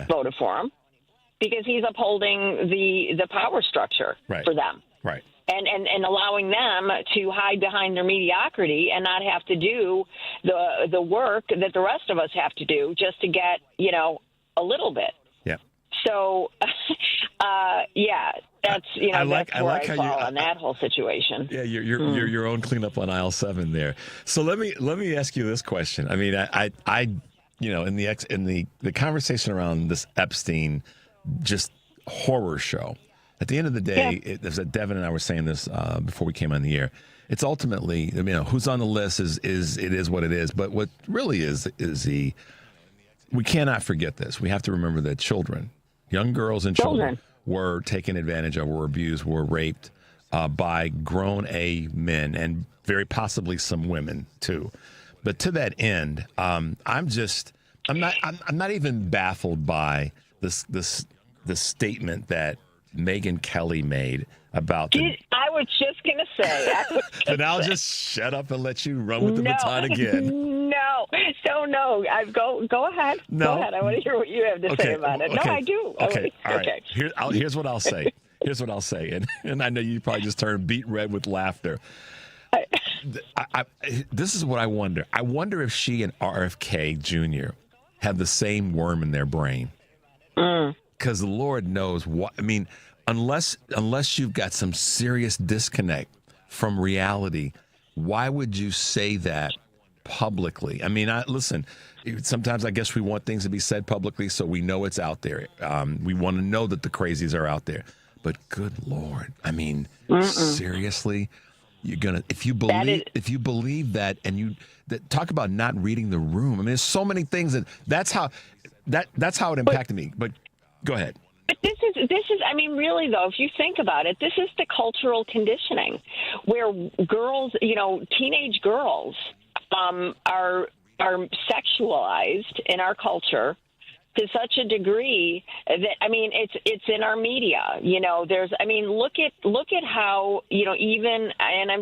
voted for him because he's upholding the power structure for them. Right. And allowing them to hide behind their mediocrity and not have to do the work that the rest of us have to do just to get, a little bit. Yeah. So Yeah, that's that's where I fall on that whole situation. Yeah, you're your own cleanup on aisle 7 there. So let me ask you this question. I mean, I in the conversation around this Epstein just horror show. At the end of the day, Devin and I were saying this before we came on the air. It's ultimately, who's on the list is what it is. But what really is we cannot forget this. We have to remember that children, young girls and children were taken advantage of, were abused, were raped by grown men, and very possibly some women too. But to that end, I'm not even baffled by this statement that Megyn Kelly made about I was just going to say. Then I'll just shut up and let you run with the baton again. No. Go ahead. No. Go ahead. I want to hear what you have to say about it. Okay. No, I do. Okay. All right. Here's what I'll say. And I know you probably just turned beet red with laughter. This is what I wonder. I wonder if she and RFK Jr. have the same worm in their brain. Because the Lord knows what. I mean, unless you've got some serious disconnect from reality, why would you say that publicly? I mean, listen, sometimes I guess we want things to be said publicly so we know it's out there. We want to know that the crazies are out there. But good Lord, I mean, seriously, you're gonna if you believe that, and talk about not reading the room. I mean, there's so many things that's how it impacted me. But go ahead. But this is. I mean, really though, if you think about it, this is the cultural conditioning where girls, teenage girls, are sexualized in our culture to such a degree that, I mean, it's in our media. Look at how, even, and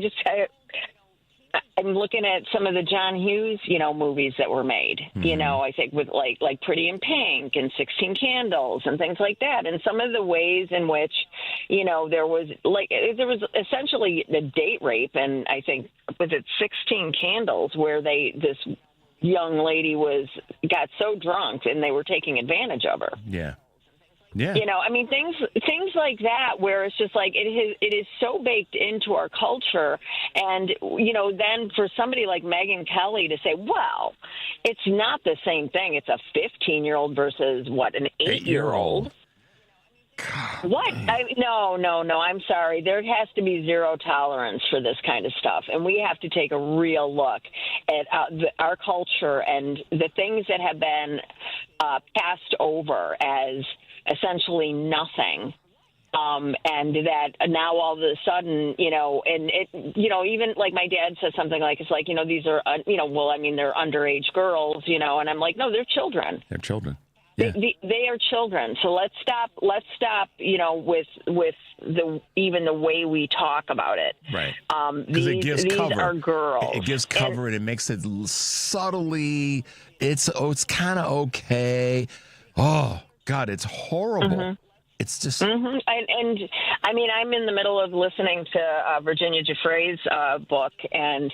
I'm looking at some of the John Hughes, movies that were made, I think with like Pretty in Pink and 16 Candles and things like that. And some of the ways in which, there was essentially a date rape. And I think, was it 16 Candles where this young lady got so drunk and they were taking advantage of her. Yeah. Things like that where it's just like it is so baked into our culture. And, then for somebody like Megyn Kelly to say, well, it's not the same thing. It's a 15-year-old versus an 8-year-old. What? No. I'm sorry. There has to be zero tolerance for this kind of stuff. And we have to take a real look at our culture and the things that have been passed over as essentially nothing. And that now all of a sudden, and it, even like my dad says something like, it's like, these are, they're underage girls, and I'm like, no, they're children. They're children. Yeah. They are children. So let's stop, with even the way we talk about it. Right. Because it gives cover. These are girls. It gives cover and it makes it subtly, it's kind of okay. Oh, God, it's horrible. Mm-hmm. It's just. Mm-hmm. And I mean, I'm in the middle of listening to Virginia Giuffre's book, and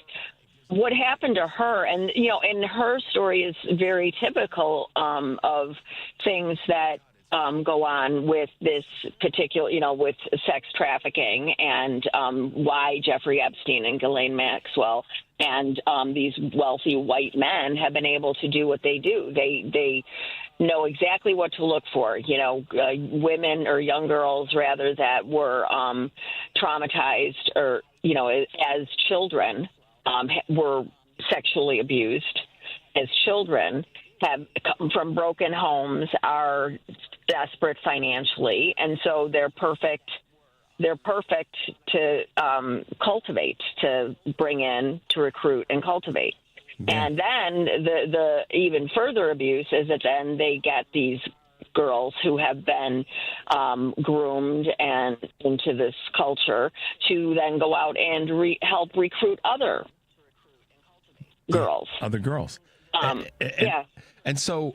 what happened to her, and and her story is very typical of things that go on with this particular, with sex trafficking, and why Jeffrey Epstein and Ghislaine Maxwell and these wealthy white men have been able to do what they do. They know exactly what to look for. Women or young girls rather that were traumatized or as children. Were sexually abused as children, have come from broken homes, are desperate financially, and so they're perfect to cultivate, to bring in, to recruit and cultivate. Yeah. And then the even further abuse is that then they get these girls who have been groomed and into this culture to then go out and help recruit other girls. Other girls. Yeah. And so,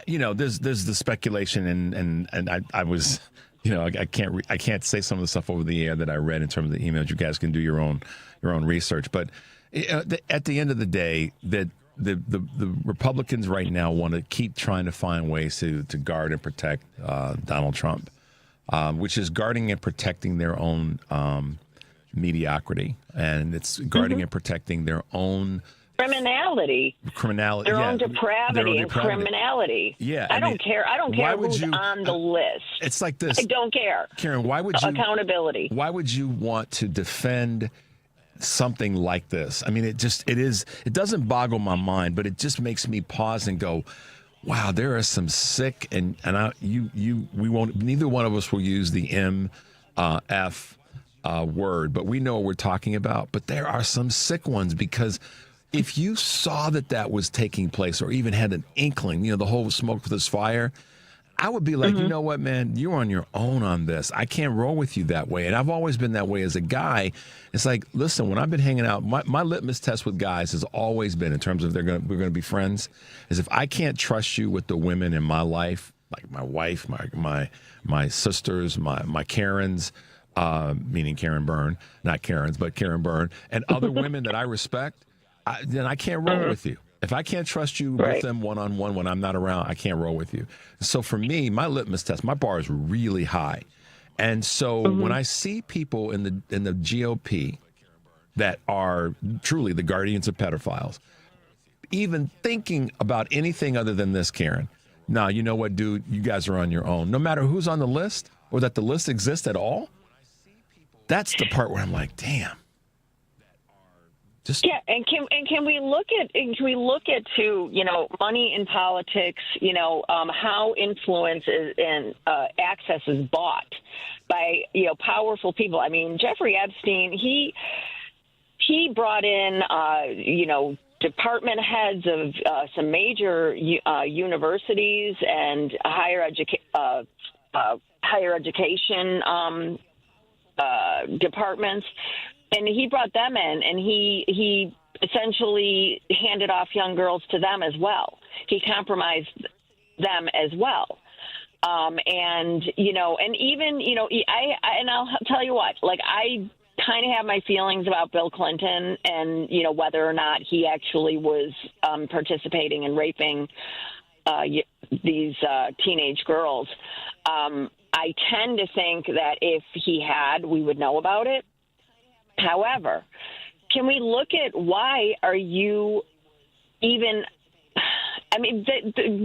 there's the speculation, and I was, I can't say some of the stuff over the air that I read in terms of the emails. You guys can do your own research, but at the end of the day, that the Republicans right now want to keep trying to find ways to guard and protect Donald Trump. which is guarding and protecting their own mediocrity, and it's guarding and protecting their own criminality, their own depravity and criminality. Yeah, I don't care. I don't care who's on the list. It's like this. I don't care. Karen, why would you accountability? Why would you want to defend something like this? I mean, it doesn't boggle my mind, but it just makes me pause and go, wow, there are some sick we won't. Neither one of us will use the MF word, but we know what we're talking about. But there are some sick ones, because if you saw that was taking place, or even had an inkling, the whole smoke with this fire, I would be like, you know what, man, you're on your own on this. I can't roll with you that way. And I've always been that way as a guy. It's like, listen, when I've been hanging out, my litmus test with guys has always been, in terms of we're going to be friends, is if I can't trust you with the women in my life, like my wife, my sisters, my Karens, meaning Karen Byrne, not Karens, but Karen Byrne, and other women that I respect, then I can't roll with you. If I can't trust you with them one-on-one when I'm not around, I can't roll with you. So for me, my litmus test, my bar is really high. And so when I see people in the GOP that are truly the guardians of pedophiles, even thinking about anything other than this, Karen, nah, you know what, dude, you guys are on your own. No matter who's on the list, or that the list exists at all, that's the part where I'm like, damn. And can we look at too, money in politics, how influence and access is bought by powerful people. I mean, Jeffrey Epstein, he brought in department heads of some major universities and higher education departments. And he brought them in, and he essentially handed off young girls to them as well. He compromised them as well. And I'll tell you what, like, I kind of have my feelings about Bill Clinton and, whether or not he actually was participating in raping these teenage girls. I tend to think that if he had, we would know about it. However, can we look at why are you even – I mean,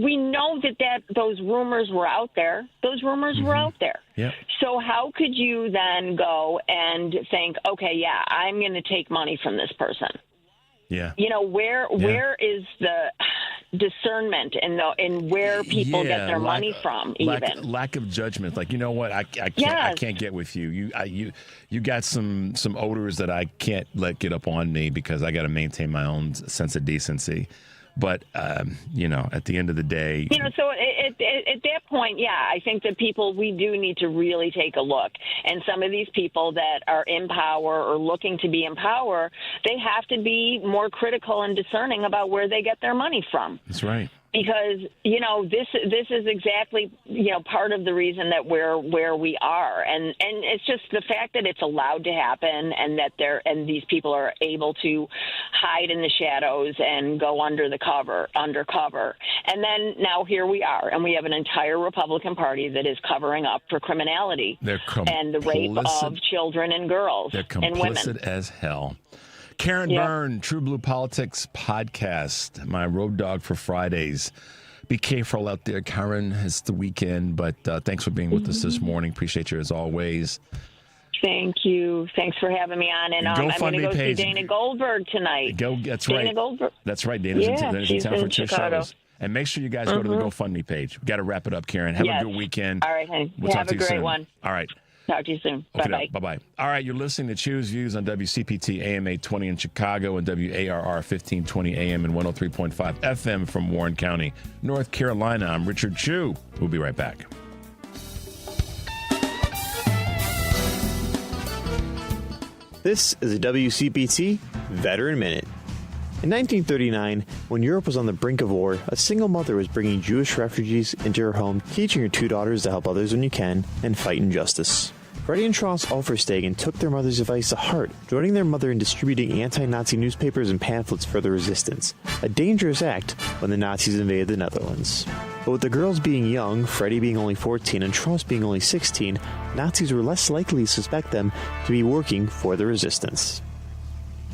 we know that those rumors were out there. Those rumors were out there. Yep. So how could you then go and think, okay, yeah, I'm going to take money from this person? Yeah. Where is the discernment in where people get their money from? Even lack of judgment. Like, you know what? I can't get with you. You got some odors that I can't let get up on me, because I got to maintain my own sense of decency. But at the end of the day, so at that point, I think that we do need to really take a look. And some of these people that are in power or looking to be in power, they have to be more critical and discerning about where they get their money from. That's right. Because, this is exactly, part of the reason that we're where we are. And it's just the fact that it's allowed to happen, and that these people are able to hide in the shadows and go undercover. And then now here we are, and we have an entire Republican Party that is covering up for criminality and the rape of children and girls and women. They're complicit as hell. Karen Byrne, TruBlu Politics podcast, my road dog for Fridays. Be careful out there, Karen. It's the weekend, but thanks for being with us this morning. Appreciate you as always. Thank you. Thanks for having me on. And I'm going to go see Dana Goldberg tonight. That's right. Dana Goldberg. That's right. Dana's in town for 2 Chicago. shows. And make sure you guys go to the GoFundMe page. We've got to wrap it up, Karen. Have a good weekend. All right, honey. We'll have talk to a you great soon. one. All right. Talk to you soon. Bye-bye. Bye-bye. All right, you're listening to Choose Views on WCPT AM 820 in Chicago and WARR 1520 AM and 103.5 FM from Warren County, North Carolina. I'm Richard Chu. We'll be right back. This is a WCPT Veteran Minute. In 1939, when Europe was on the brink of war, a single mother was bringing Jewish refugees into her home, teaching her 2 daughters to help others when you can and fight injustice. Freddie and Charles Ulferstegen took their mother's advice to heart, joining their mother in distributing anti-Nazi newspapers and pamphlets for the resistance, a dangerous act when the Nazis invaded the Netherlands. But with the girls being young, Freddie being only 14 and Trost being only 16, Nazis were less likely to suspect them to be working for the resistance.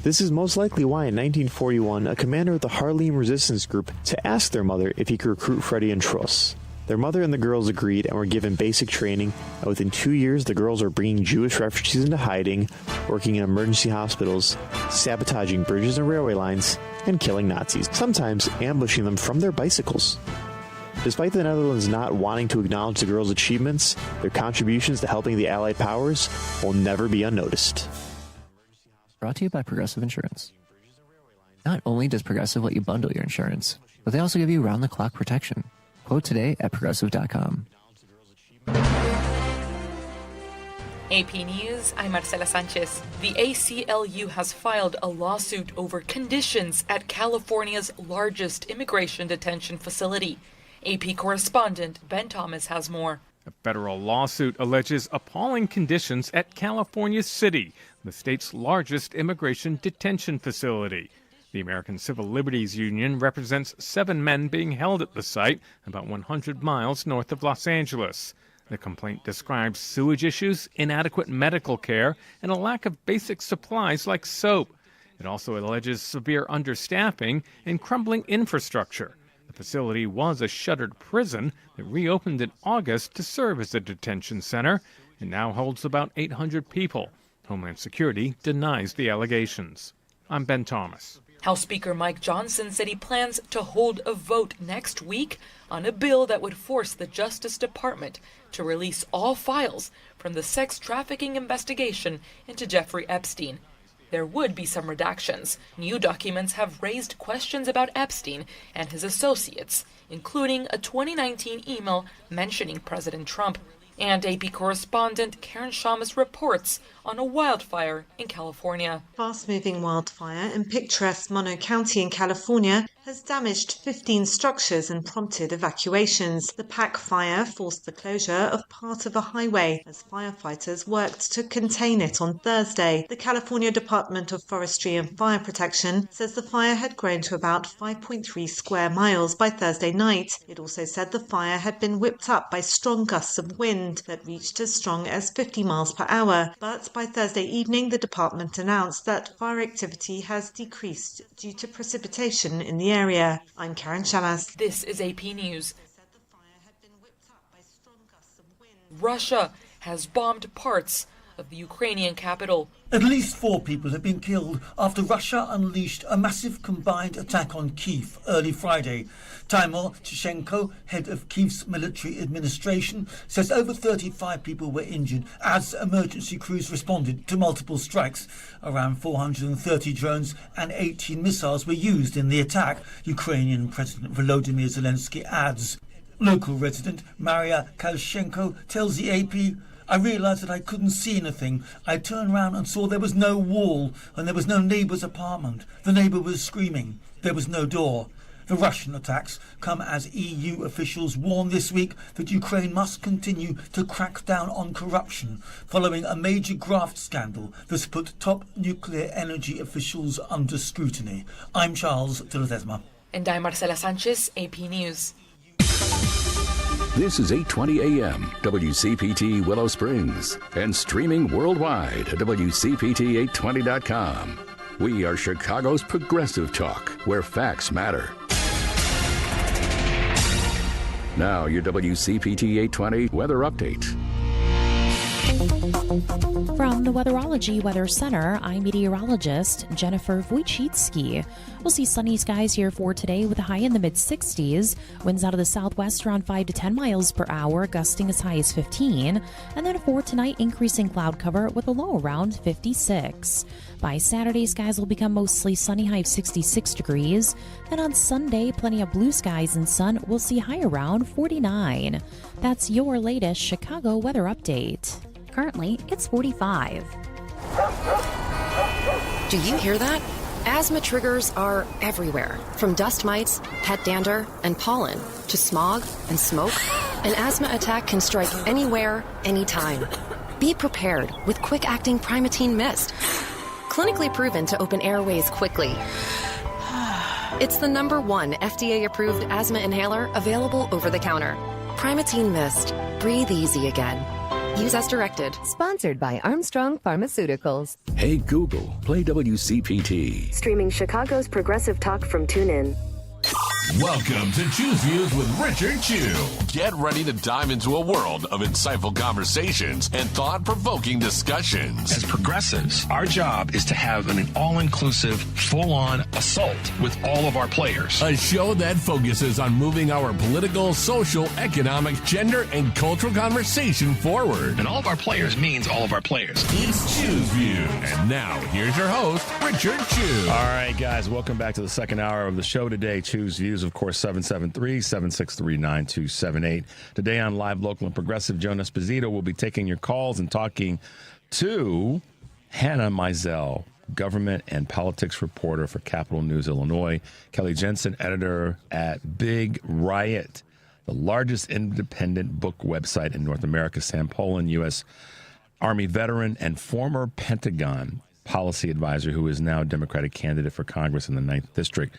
This is most likely why in 1941, a commander of the Haarlem resistance group to ask their mother if he could recruit Freddie and Trost. Their mother and the girls agreed and were given basic training, and within 2 years the girls were bringing Jewish refugees into hiding, working in emergency hospitals, sabotaging bridges and railway lines, and killing Nazis, sometimes ambushing them from their bicycles. Despite the Netherlands not wanting to acknowledge the girls' achievements, their contributions to helping the Allied powers will never be unnoticed. Brought to you by Progressive Insurance. Not only does Progressive let you bundle your insurance, but they also give you round-the-clock protection. Quote today at Progressive.com. AP News, I'm Marcela Sanchez. The ACLU has filed a lawsuit over conditions at California's largest immigration detention facility. AP correspondent Ben Thomas has more. A federal lawsuit alleges appalling conditions at California City, the state's largest immigration detention facility. The American Civil Liberties Union represents 7 men being held at the site, about 100 miles north of Los Angeles. The complaint describes sewage issues, inadequate medical care, and a lack of basic supplies like soap. It also alleges severe understaffing and crumbling infrastructure. The facility was a shuttered prison that reopened in August to serve as a detention center and now holds about 800 people. Homeland Security denies the allegations. I'm Ben Thomas. House Speaker Mike Johnson said he plans to hold a vote next week on a bill that would force the Justice Department to release all files from the sex trafficking investigation into Jeffrey Epstein. There would be some redactions. New documents have raised questions about Epstein and his associates, including a 2019 email mentioning President Trump. And AP correspondent Karen Shamas reports on a wildfire in California. Fast-moving wildfire in picturesque Mono County in California has damaged 15 structures and prompted evacuations. The pack fire forced the closure of part of a highway as firefighters worked to contain it on Thursday. The California Department of Forestry and Fire Protection says the fire had grown to about 5.3 square miles by Thursday night. It also said the fire had been whipped up by strong gusts of wind that reached as strong as 50 miles per hour. But by Thursday evening, the department announced that fire activity has decreased due to precipitation in the area. I'm Karen Shamas. This is AP News. Russia has bombed parts of the Ukrainian capital. At least 4 people have been killed after Russia unleashed a massive combined attack on Kyiv early Friday. Timur Tyshenko, head of Kyiv's military administration, says over 35 people were injured as emergency crews responded to multiple strikes. Around 430 drones and 18 missiles were used in the attack, Ukrainian President Volodymyr Zelensky adds. Local resident Maria Kalshenko tells the AP, "I realised that I couldn't see anything. I turned around and saw there was no wall and there was no neighbour's apartment. The neighbour was screaming. There was no door." The Russian attacks come as EU officials warn this week that Ukraine must continue to crack down on corruption following a major graft scandal that's put top nuclear energy officials under scrutiny. I'm Charles de Ledesma. And I'm Marcela Sanchez, AP News. This is 8:20 a.m. WCPT Willow Springs and streaming worldwide at WCPT820.com. We are Chicago's progressive talk, where facts matter. Now your WCPT 820 weather update. From the Weatherology Weather Center, I'm meteorologist Jennifer Wojcicki. We'll see sunny skies here for today with a high in the mid-60s. Winds out of the southwest around 5 to 10 miles per hour, gusting as high as 15. And then for tonight, increasing cloud cover with a low around 56. By Saturday, skies will become mostly sunny, high of 66 degrees. Then on Sunday, plenty of blue skies and sun. We'll see high around 49. That's your latest Chicago weather update. Currently, it's 45. Do you hear that? Asthma triggers are everywhere, from dust mites, pet dander, and pollen, to smog and smoke. An asthma attack can strike anywhere, anytime. Be prepared with quick-acting Primatene MIST. Clinically proven to open airways quickly. It's the #1 FDA-approved asthma inhaler available over the counter. Primatene Mist. Breathe easy again. Use as directed. Sponsored by Armstrong Pharmaceuticals. Hey Google, play WCPT. Streaming Chicago's progressive talk from TuneIn. Welcome to Choose Views with Richard Chew. Get ready to dive into a world of insightful conversations and thought-provoking discussions. As progressives, our job is to have an all-inclusive, full-on assault with all of our players. A show that focuses on moving our political, social, economic, gender, and cultural conversation forward. And all of our players means all of our players. It's Choose Views. And now, here's your host, Richard Chew. All right, guys, welcome back to the second hour of the show today. Choose Views, of course, 773-763-9278. Today on Live, Local, and Progressive, Joan Esposito will be taking your calls and talking to Hannah Mizell, government and politics reporter for Capital News Illinois, Kelly Jensen, editor at Big Riot, the largest independent book website in North America, Sam Poland, U.S. Army veteran and former Pentagon policy advisor who is now a Democratic candidate for Congress in the 9th District,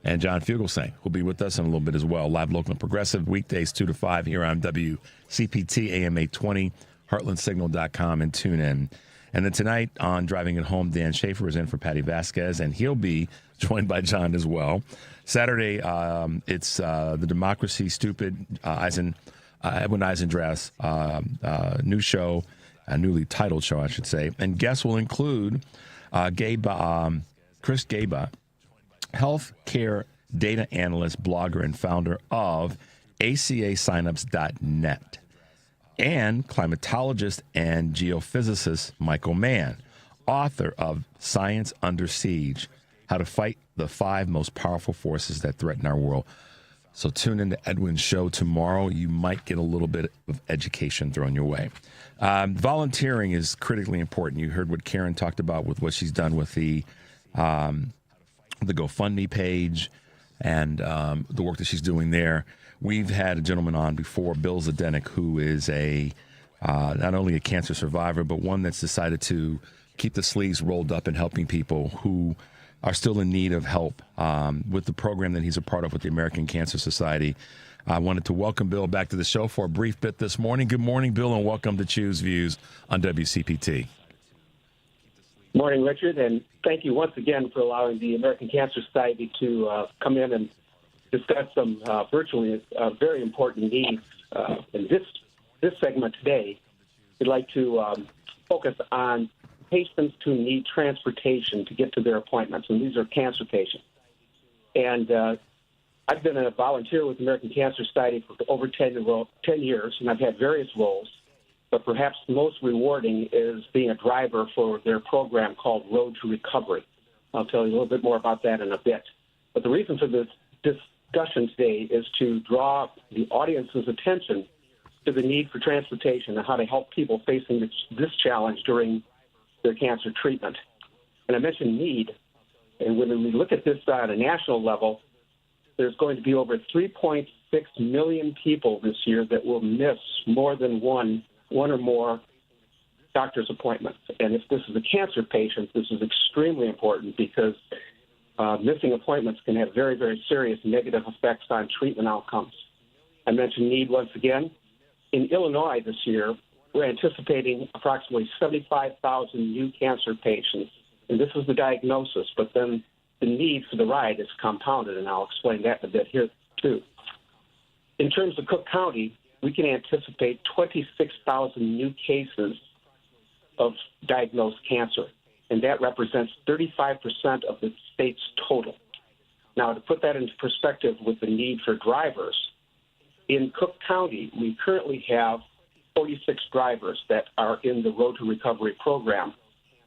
and John Fugelsang will be with us in a little bit as well. Live, Local, and Progressive, weekdays 2 to 5 here on WCPT, AM 820, heartlandsignal.com, and tune in. And then tonight on Driving It Home, Dan Schaefer is in for Patty Vasquez, and he'll be joined by John as well. Saturday, it's the Democracy Stupid Edwin Eisendrath's new show, a newly titled show, I should say. And guests will include Chris Gaba, healthcare data analyst, blogger, and founder of ACAsignups.net, and climatologist and geophysicist Michael Mann, author of Science Under Siege, How to Fight the 5 Most Powerful Forces That Threaten Our World. So tune into Edwin's show tomorrow. You might get a little bit of education thrown your way. Volunteering is critically important. You heard what Karen talked about with what she's done with the GoFundMe page and the work that she's doing there. We've had a gentleman on before, Bill Zdenek, who is not only a cancer survivor, but one that's decided to keep the sleeves rolled up and helping people who are still in need of help with the program that he's a part of with the American Cancer Society. I wanted to welcome Bill back to the show for a brief bit this morning. Good morning, Bill, and welcome to Choose Views on WCPT. Morning, Richard, and thank you once again for allowing the American Cancer Society to come in and discuss some virtually very important needs. In this segment today, we'd like to focus on patients who need transportation to get to their appointments, and these are cancer patients. And I've been a volunteer with the American Cancer Society for over 10 years, and I've had various roles. But perhaps most rewarding is being a driver for their program called Road to Recovery. I'll tell you a little bit more about that in a bit. But the reason for this discussion today is to draw the audience's attention to the need for transportation and how to help people facing this challenge during their cancer treatment. And I mentioned need, and when we look at this on a national level, there's going to be over 3.6 million people this year that will miss more than one or more doctor's appointments. And if this is a cancer patient, this is extremely important because missing appointments can have very, very serious negative effects on treatment outcomes. I mentioned need once again. In Illinois this year, we're anticipating approximately 75,000 new cancer patients. And this is the diagnosis, but then the need for the ride is compounded, and I'll explain that a bit here too. In terms of Cook County, we can anticipate 26,000 new cases of diagnosed cancer, and that represents 35% of the state's total. Now, to put that into perspective with the need for drivers, in Cook County, we currently have 46 drivers that are in the Road to Recovery program,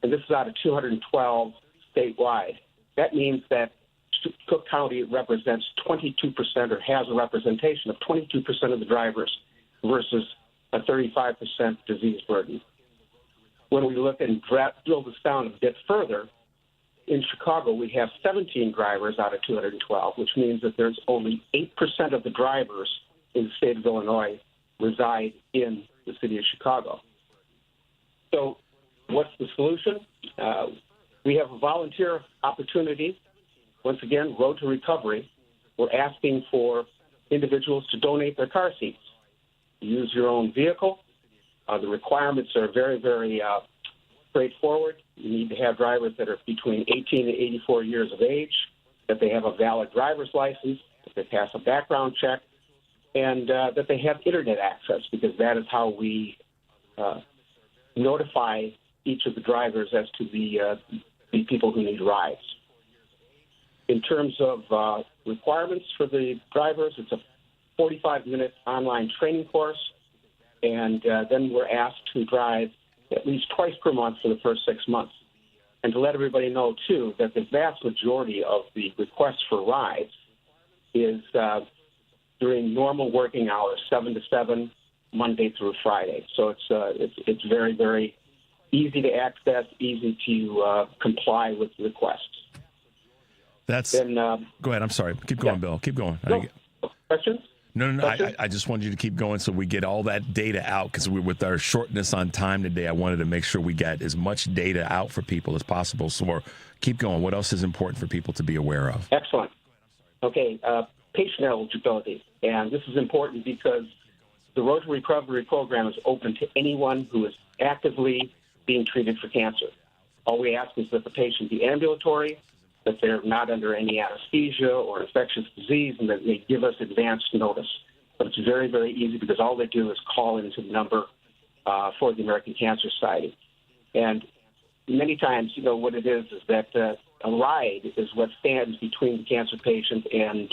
and this is out of 212 statewide. That means that Cook County represents 22% or has a representation of 22% of the drivers versus a 35% disease burden. When we look and drill this down a bit further, in Chicago we have 17 drivers out of 212, which means that there's only 8% of the drivers in the state of Illinois reside in the city of Chicago. So what's the solution? We have a volunteer opportunity once again, Road to Recovery, we're asking for individuals to donate their car seats. Use your own vehicle. The requirements are very, very straightforward. You need to have drivers that are between 18 and 84 years of age, that they have a valid driver's license, that they pass a background check, and that they have Internet access, because that is how we notify each of the drivers as to the people who need rides. In terms of requirements for the drivers, it's a 45-minute online training course, and then we're asked to drive at least twice per month for the first 6 months. And to let everybody know, too, that the vast majority of the requests for rides is during normal working hours, 7 to 7, Monday through Friday. So it's very, very easy to access, easy to comply with requests. Go ahead. I'm sorry. Keep going, Bill. Keep going. Questions? No. I just wanted you to keep going so we get all that data out, because with our shortness on time today, I wanted to make sure we got as much data out for people as possible. So keep going. What else is important for people to be aware of? Excellent. Okay, patient eligibility. And this is important because the Road to Recovery program is open to anyone who is actively being treated for cancer. All we ask is that the patient be ambulatory, that they're not under any anesthesia or infectious disease, and that they give us advance notice. But it's very, very easy, because all they do is call into the number for the American Cancer Society. And many times, what it is that a ride is what stands between the cancer patient and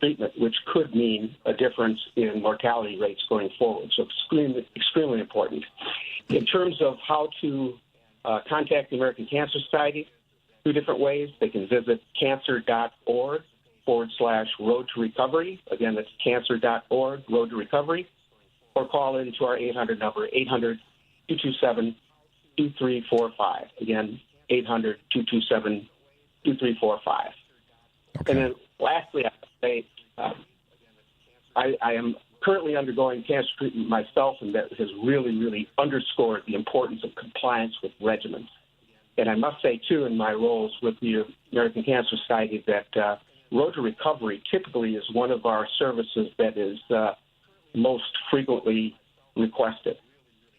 treatment, which could mean a difference in mortality rates going forward. So extremely important. In terms of how to contact the American Cancer Society, 2 different ways. They can visit cancer.org/road to recovery. Again, that's cancer.org, road to recovery, or call into our 800 number, 800-227-2345. Again, 800-227-2345. Okay. And then lastly, I would say I am currently undergoing cancer treatment myself, and that has really, really underscored the importance of compliance with regimens. And I must say, too, in my roles with the American Cancer Society, that Road to Recovery typically is one of our services that is most frequently requested.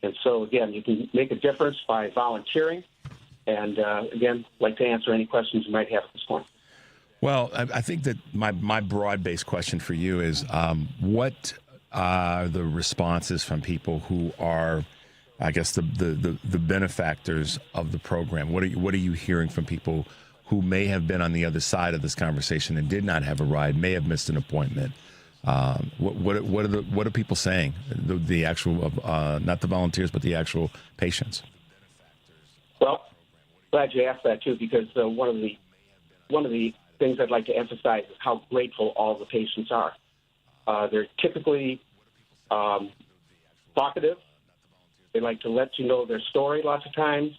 And so, again, you can make a difference by volunteering. And, again, I'd like to answer any questions you might have at this point. Well, I think that my broad-based question for you is, what are the responses from people who are, I guess, the benefactors of the program? What are you hearing from people who may have been on the other side of this conversation and did not have a ride, may have missed an appointment? What are people saying? The actual, not the volunteers, but the actual patients. Well, glad you asked that too, because one of the things I'd like to emphasize is how grateful all the patients are. They're typically talkative. They like to let you know their story lots of times,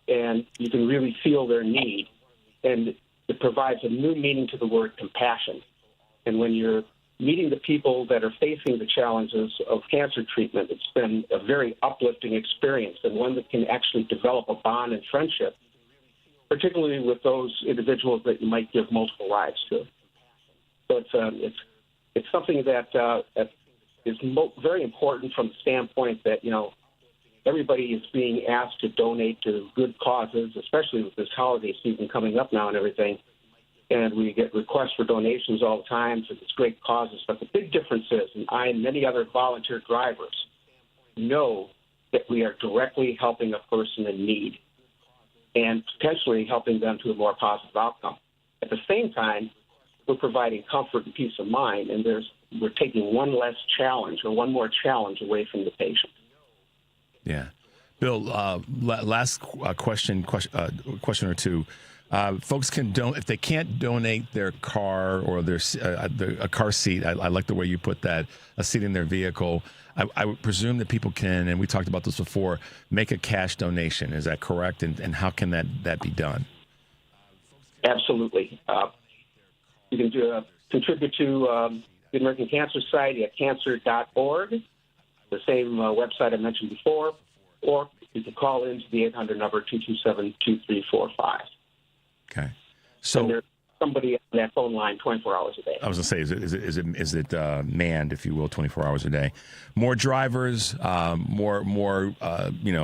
and you can really feel their need. And it provides a new meaning to the word compassion. And when you're meeting the people that are facing the challenges of cancer treatment, it's been a very uplifting experience, and one that can actually develop a bond and friendship, particularly with those individuals that you might give multiple rides to. So it's something that is very important from the standpoint that, everybody is being asked to donate to good causes, especially with this holiday season coming up now and everything. And we get requests for donations all the time for these great causes. But the big difference is, and I and many other volunteer drivers know that we are directly helping a person in need and potentially helping them to a more positive outcome. At the same time, we're providing comfort and peace of mind, and we're taking one more challenge away from the patient. Yeah. Bill, last question or two. Folks can if they can't donate their car or a car seat. I like the way you put that, a seat in their vehicle. I would presume that people can, and we talked about this before, make a cash donation. Is that correct? And how can that be done? Absolutely. You can contribute to the American Cancer Society at cancer.org, the same website I mentioned before, or you can call into the 800 number 227-2345. Okay. So somebody on that phone line 24 hours a day. I was going to say, is it manned, if you will, 24 hours a day? More drivers, more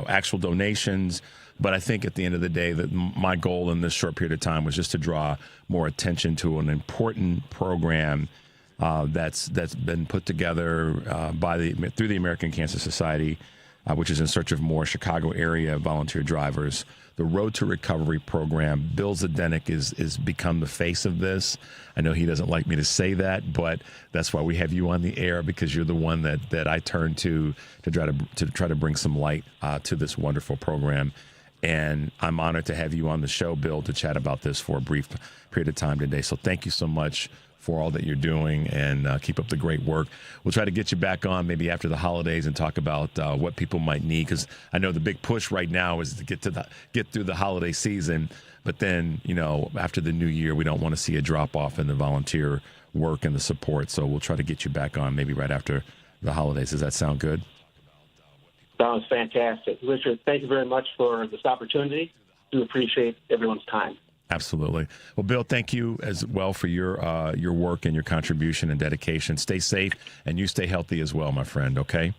actual donations. But I think at the end of the day, that my goal in this short period of time was just to draw more attention to an important program that's been put together through the American Cancer Society, which is in search of more Chicago area volunteer drivers. The Road to Recovery program. Bill Zdenek is become the face of this. I know he doesn't like me to say that, but that's why we have you on the air, because you're the one that I turn to try to bring some light to this wonderful program. And I'm honored to have you on the show, Bill, to chat about this for a brief period of time today. So thank you so much for all that you're doing, and keep up the great work. We'll try to get you back on maybe after the holidays and talk about what people might need, because I know the big push right now is to get through the holiday season. But then, after the new year, we don't want to see a drop off in the volunteer work and the support. So we'll try to get you back on maybe right after the holidays. Does that sound good? Sounds fantastic. Richard, thank you very much for this opportunity. Do appreciate everyone's time. Absolutely. Well, Bill, thank you as well for your work and your contribution and dedication. Stay safe, and you stay healthy as well, my friend, okay?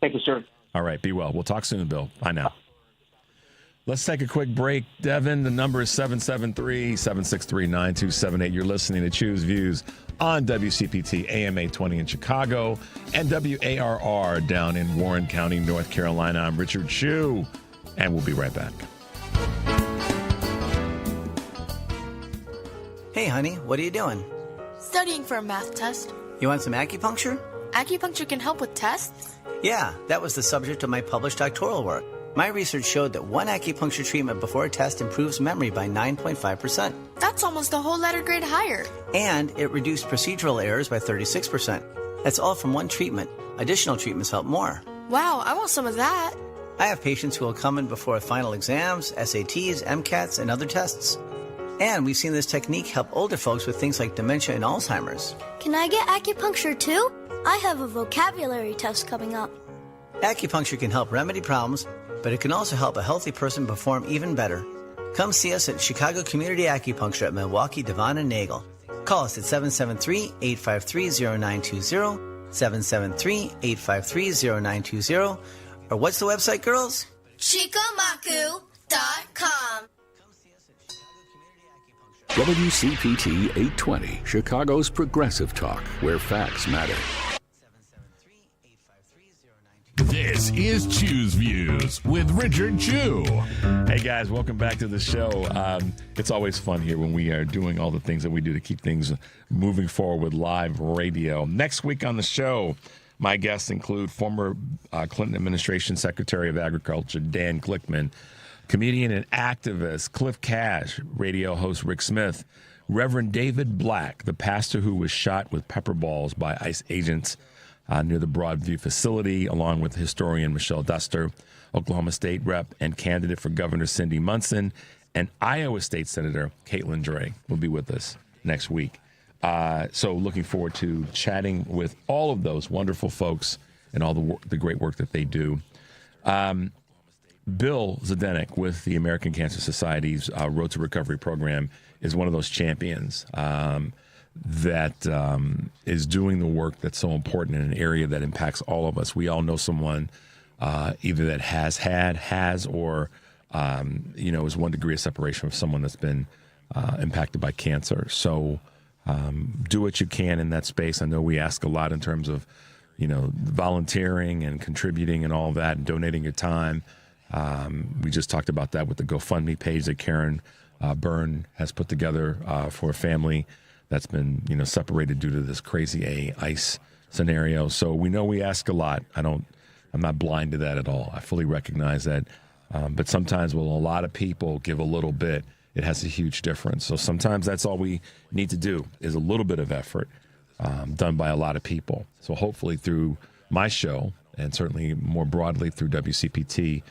Thank you, sir. All right, be well. We'll talk soon, Bill. Bye now. Let's take a quick break. Devin, the number is 773-763-9278. You're listening to Choose Views on WCPT AM 820 in Chicago and WARR down in Warren County, North Carolina. I'm Richard Chu, and we'll be right back. Hey, honey, what are you doing? Studying for a math test. You want some acupuncture? Acupuncture can help with tests? Yeah, that was the subject of my published doctoral work. My research showed that one acupuncture treatment before a test improves memory by 9.5%. That's almost a whole letter grade higher. And it reduced procedural errors by 36%. That's all from one treatment. Additional treatments help more. Wow, I want some of that. I have patients who will come in before final exams, SATs, MCATs, and other tests. And we've seen this technique help older folks with things like dementia and Alzheimer's. Can I get acupuncture too? I have a vocabulary test coming up. Acupuncture can help remedy problems, but it can also help a healthy person perform even better. Come see us at Chicago Community Acupuncture at Milwaukee, Devon, and Nagel. Call us at 773-853-0920, 773-853-0920, or what's the website, girls? Chikomaku.com. WCPT 820, Chicago's progressive talk, where facts matter. This is Choose Views with Richard Chu. Hey guys, welcome back to the show. It's always fun here when we are doing all the things that we do to keep things moving forward with live radio. Next week on the show, my guests include former Clinton administration Secretary of Agriculture Dan Glickman, comedian and activist Cliff Cash, radio host Rick Smith, Reverend David Black, the pastor who was shot with pepper balls by ICE agents near the Broadview facility, along with historian Michelle Duster, Oklahoma State Rep and candidate for Governor Cindy Munson, and Iowa State Senator Caitlin Dray will be with us next week. So looking forward to chatting with all of those wonderful folks and all the great work that they do. Bill Zdenek with the American Cancer Society's Road to Recovery program is one of those champions that is doing the work that's so important in an area that impacts all of us. We all know someone either that has, or is 1 degree of separation from someone that's been impacted by cancer. So do what you can in that space. I know we ask a lot in terms of, volunteering and contributing and all that and donating your time. We just talked about that with the GoFundMe page that Karen Byrne has put together for a family that's been, separated due to this crazy ICE scenario. So we know we ask a lot. I'm not blind to that at all. I fully recognize that. But sometimes when a lot of people give a little bit, it has a huge difference. So sometimes that's all we need to do is a little bit of effort done by a lot of people. So hopefully through my show, and certainly more broadly through WCPT,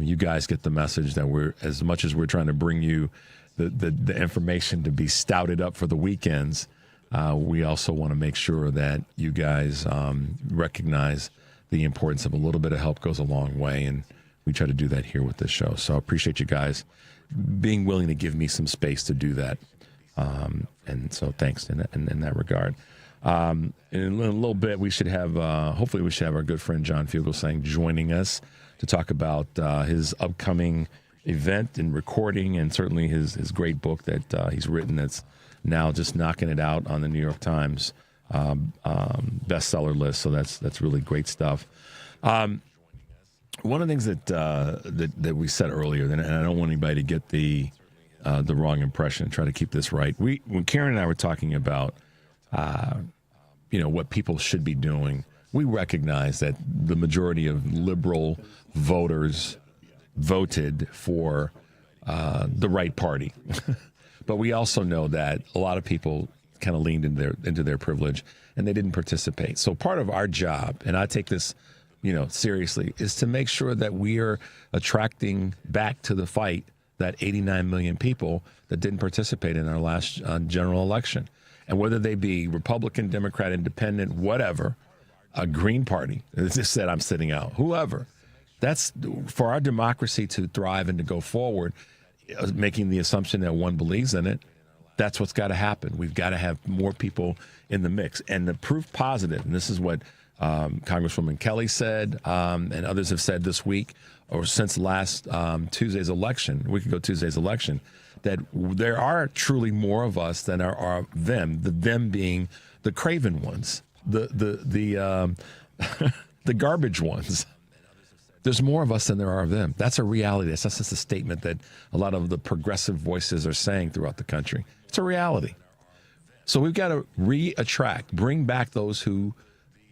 you guys get the message that as much as we're trying to bring you the information to be stouted up for the weekends, we also want to make sure that you guys recognize the importance of a little bit of help goes a long way, and we try to do that here with this show. So I appreciate you guys being willing to give me some space to do that. And so thanks in that regard. In a little bit, we should have, hopefully we should have our good friend John Fugelsang joining us to talk about his upcoming event and recording, and certainly his great book that he's written that's now just knocking it out on the New York Times bestseller list. So that's really great stuff. One of the things that we said earlier, and I don't want anybody to get the wrong impression, try to keep this right. When Karen and I were talking about what people should be doing, we recognize that the majority of liberal voters voted for the right party. But we also know that a lot of people kind of leaned into their privilege and they didn't participate. So part of our job, and I take this seriously, is to make sure that we are attracting back to the fight that 89 million people that didn't participate in our last general election. And whether they be Republican, Democrat, Independent, whatever, a Green Party, as I said, I'm sitting out, whoever. That's for our democracy to thrive and to go forward, making the assumption that one believes in it. That's what's got to happen. We've got to have more people in the mix. And the proof positive, and this is what Congresswoman Kelly said, and others have said this week or since last Tuesday's election, that there are truly more of us than are them. The them being the craven ones, the garbage ones. There's more of us than there are of them. That's a reality. That's just a statement that a lot of the progressive voices are saying throughout the country. It's a reality. So we've got to bring back those who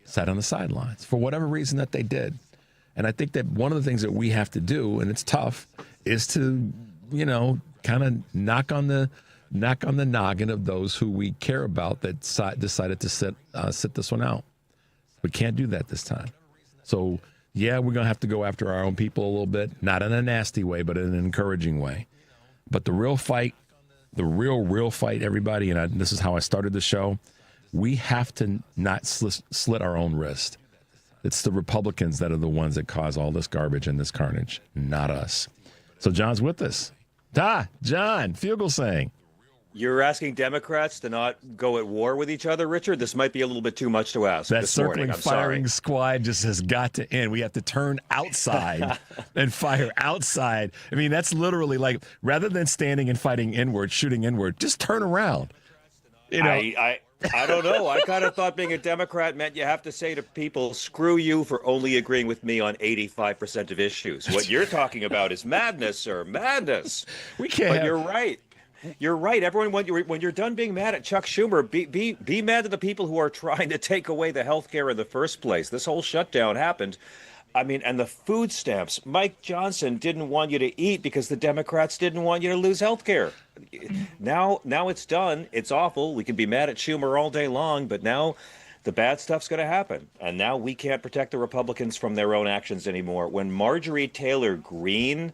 sat on the sidelines for whatever reason that they did. And I think that one of the things that we have to do, and it's tough, is to, kind of knock on the noggin of those who we care about that decided to sit this one out. We can't do that this time. So, yeah, we're going to have to go after our own people a little bit, not in a nasty way, but in an encouraging way. But the real fight, real fight, everybody, and this is how I started the show, we have to not slit our own wrist. It's the Republicans that are the ones that cause all this garbage and this carnage, not us. So John's with us. John Fugelsang. You're asking Democrats to not go at war with each other, Richard? This might be a little bit too much to ask. That this circling morning. I'm firing sorry. squad just has got to end. We have to turn outside and fire outside. I mean, that's literally like, rather than standing and fighting inward, shooting inward, just turn around. I don't know. I kind of thought being a Democrat meant you have to say to people, screw you for only agreeing with me on 85% of issues. What you're talking about is madness, sir. Madness. We can't. But you're right. You're right. Everyone, when you're done being mad at Chuck Schumer, be mad at the people who are trying to take away the health care in the first place. This whole shutdown happened. I mean, and the food stamps. Mike Johnson didn't want you to eat because the Democrats didn't want you to lose health care. Now it's done. It's awful. We can be mad at Schumer all day long, but now the bad stuff's going to happen. And now we can't protect the Republicans from their own actions anymore. When Marjorie Taylor Greene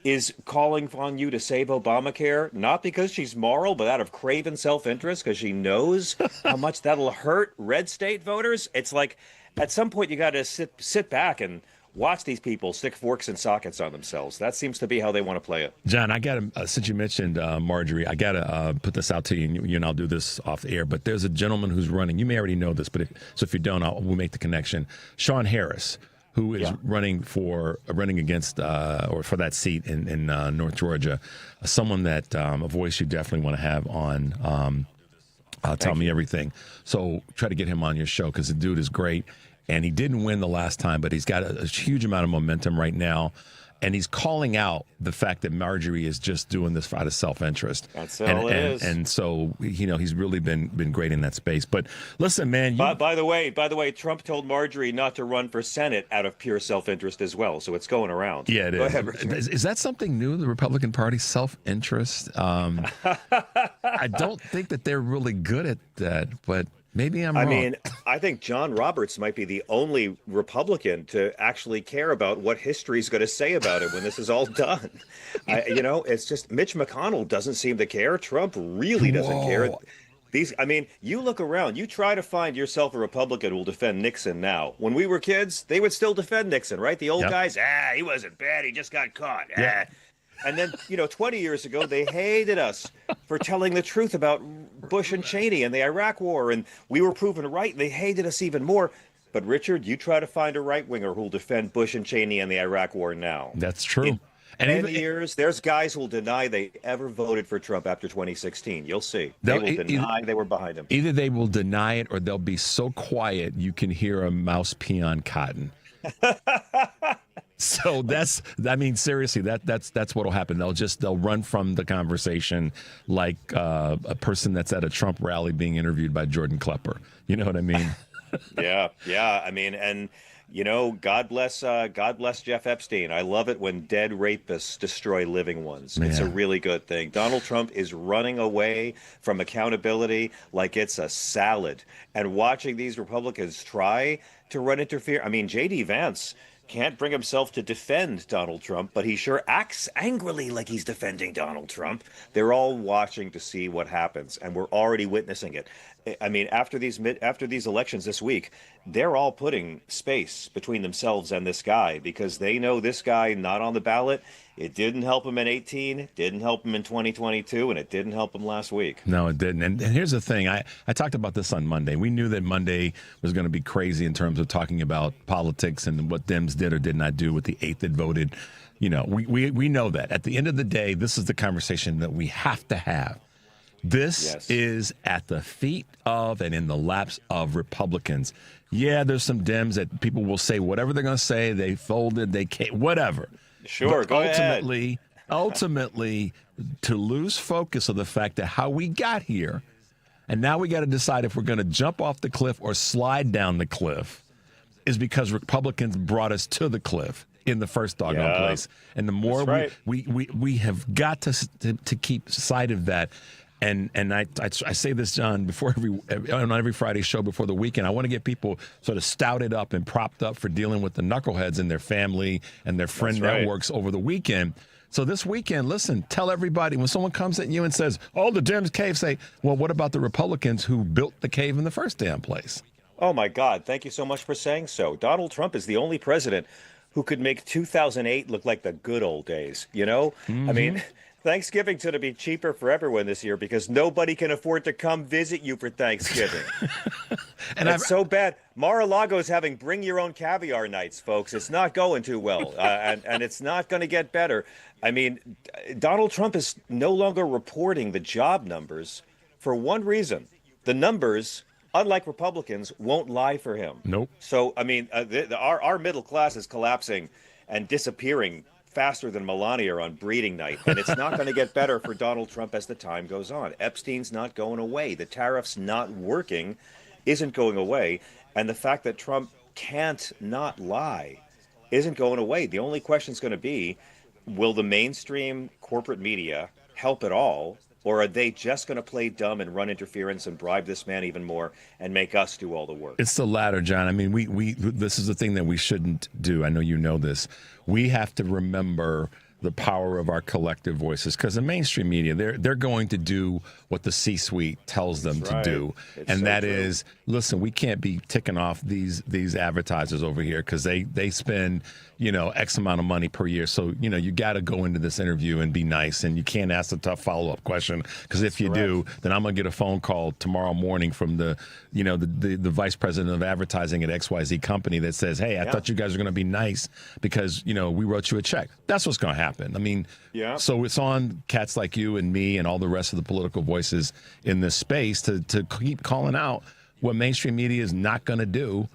is calling on you to save Obamacare, not because she's moral, but out of craven self-interest, because she knows how much that'll hurt red state voters. It's like, at some point, you got to sit back and watch these people stick forks in sockets on themselves. That seems to be how they want to play it. John, I got to, since you mentioned Marjorie, I got to put this out to you, and you and I'll do this off the air, but there's a gentleman who's running. You may already know this, but if you don't, we'll make the connection. Sean Harris, who is running against or for that seat in North Georgia, someone that a voice you definitely want to have on Tell Me Everything. So try to get him on your show because the dude is great. And he didn't win the last time, but he's got a huge amount of momentum right now. And he's calling out the fact that Marjorie is just doing this out of self-interest. That's all it is. And so, he's really been great in that space. But listen, man. By the way, Trump told Marjorie not to run for Senate out of pure self-interest as well. So it's going around. Yeah, it is. Go ahead, Richard. Is that something new, the Republican Party, self-interest? I don't think that they're really good at that, but maybe I'm wrong. I mean, I think John Roberts might be the only Republican to actually care about what history is going to say about it when this is all done. It's just Mitch McConnell doesn't seem to care. Trump really doesn't care. You look around, you try to find yourself a Republican who will defend Nixon now. When we were kids, they would still defend Nixon, right? The old guys, he wasn't bad. He just got caught. And then, 20 years ago, they hated us for telling the truth about Bush and Cheney and the Iraq War, and we were proven right, and they hated us even more. But, Richard, you try to find a right-winger who'll defend Bush and Cheney and the Iraq War now. That's true. In 10 years, there's guys who will deny they ever voted for Trump after 2016. You'll see. They will deny they were behind him. Either they will deny it or they'll be so quiet you can hear a mouse pee on cotton. So seriously, that's what'll happen. They'll run from the conversation like a person that's at a Trump rally being interviewed by Jordan Klepper. You know what I mean? Yeah. I mean, and God bless Jeff Epstein. I love it when dead rapists destroy living ones. It's a really good thing. Donald Trump is running away from accountability like it's a salad, and watching these Republicans try to run interference. I mean, J.D. Vance can't bring himself to defend Donald Trump, but he sure acts angrily like he's defending Donald Trump. They're all watching to see what happens, and we're already witnessing it. I mean, after these elections this week, they're all putting space between themselves and this guy because they know this guy not on the ballot. It didn't help him in 2018, didn't help him in 2022, and it didn't help him last week. No, it didn't. And here's the thing. I talked about this on Monday. We knew that Monday was going to be crazy in terms of talking about politics and what Dems did or did not do with the 8th that voted. We know that. At the end of the day, this is the conversation that we have to have. This is at the feet of and in the laps of Republicans. Yeah, there's some Dems that people will say whatever they're going to say. They folded, they can't, whatever. Sure, but go ahead. Ultimately, to lose focus of the fact that how we got here, and now we got to decide if we're going to jump off the cliff or slide down the cliff, is because Republicans brought us to the cliff in the first doggone place. And the more we have got to keep sight of that. And I say this, John, on every Friday show before the weekend. I want to get people sort of stouted up and propped up for dealing with the knuckleheads in their family and their friend networks over the weekend. So this weekend, listen, tell everybody when someone comes at you and says, "Oh, the Dems cave," say, "Well, what about the Republicans who built the cave in the first damn place?" Oh my God! Thank you so much for saying so. Donald Trump is the only president who could make 2008 look like the good old days. I mean. Thanksgiving's going to be cheaper for everyone this year because nobody can afford to come visit you for Thanksgiving. And it's so bad. Mar-a-Lago's having bring your own caviar nights, folks. It's not going too well, and it's not going to get better. I mean, Donald Trump is no longer reporting the job numbers for one reason. The numbers, unlike Republicans, won't lie for him. Nope. So, I mean, our middle class is collapsing and disappearing faster than Melania on breeding night, and it's not going to get better for Donald Trump as the time goes on. Epstein's not going away. The tariffs not working isn't going away, and the fact that Trump can't not lie isn't going away. The only question is going to be, will the mainstream corporate media help at all, or are they just going to play dumb and run interference and bribe this man even more and make us do all the work? It's the latter, John. I mean, we this is the thing that we shouldn't do. I know you know this. We have to remember the power of our collective voices because the mainstream media, they're going to do what the C-suite tells them to do. And that is, listen, we can't be ticking off these advertisers over here because they spend, X amount of money per year. So, you got to go into this interview and be nice, and you can't ask a tough follow-up question because if you do, then I'm going to get a phone call tomorrow morning from the vice president of advertising at XYZ company that says, "Hey, I thought you guys were going to be nice because, we wrote you a check." That's what's going to happen. I mean, so it's on cats like you and me and all the rest of the political voices in this space to keep calling out what mainstream media is not going to do.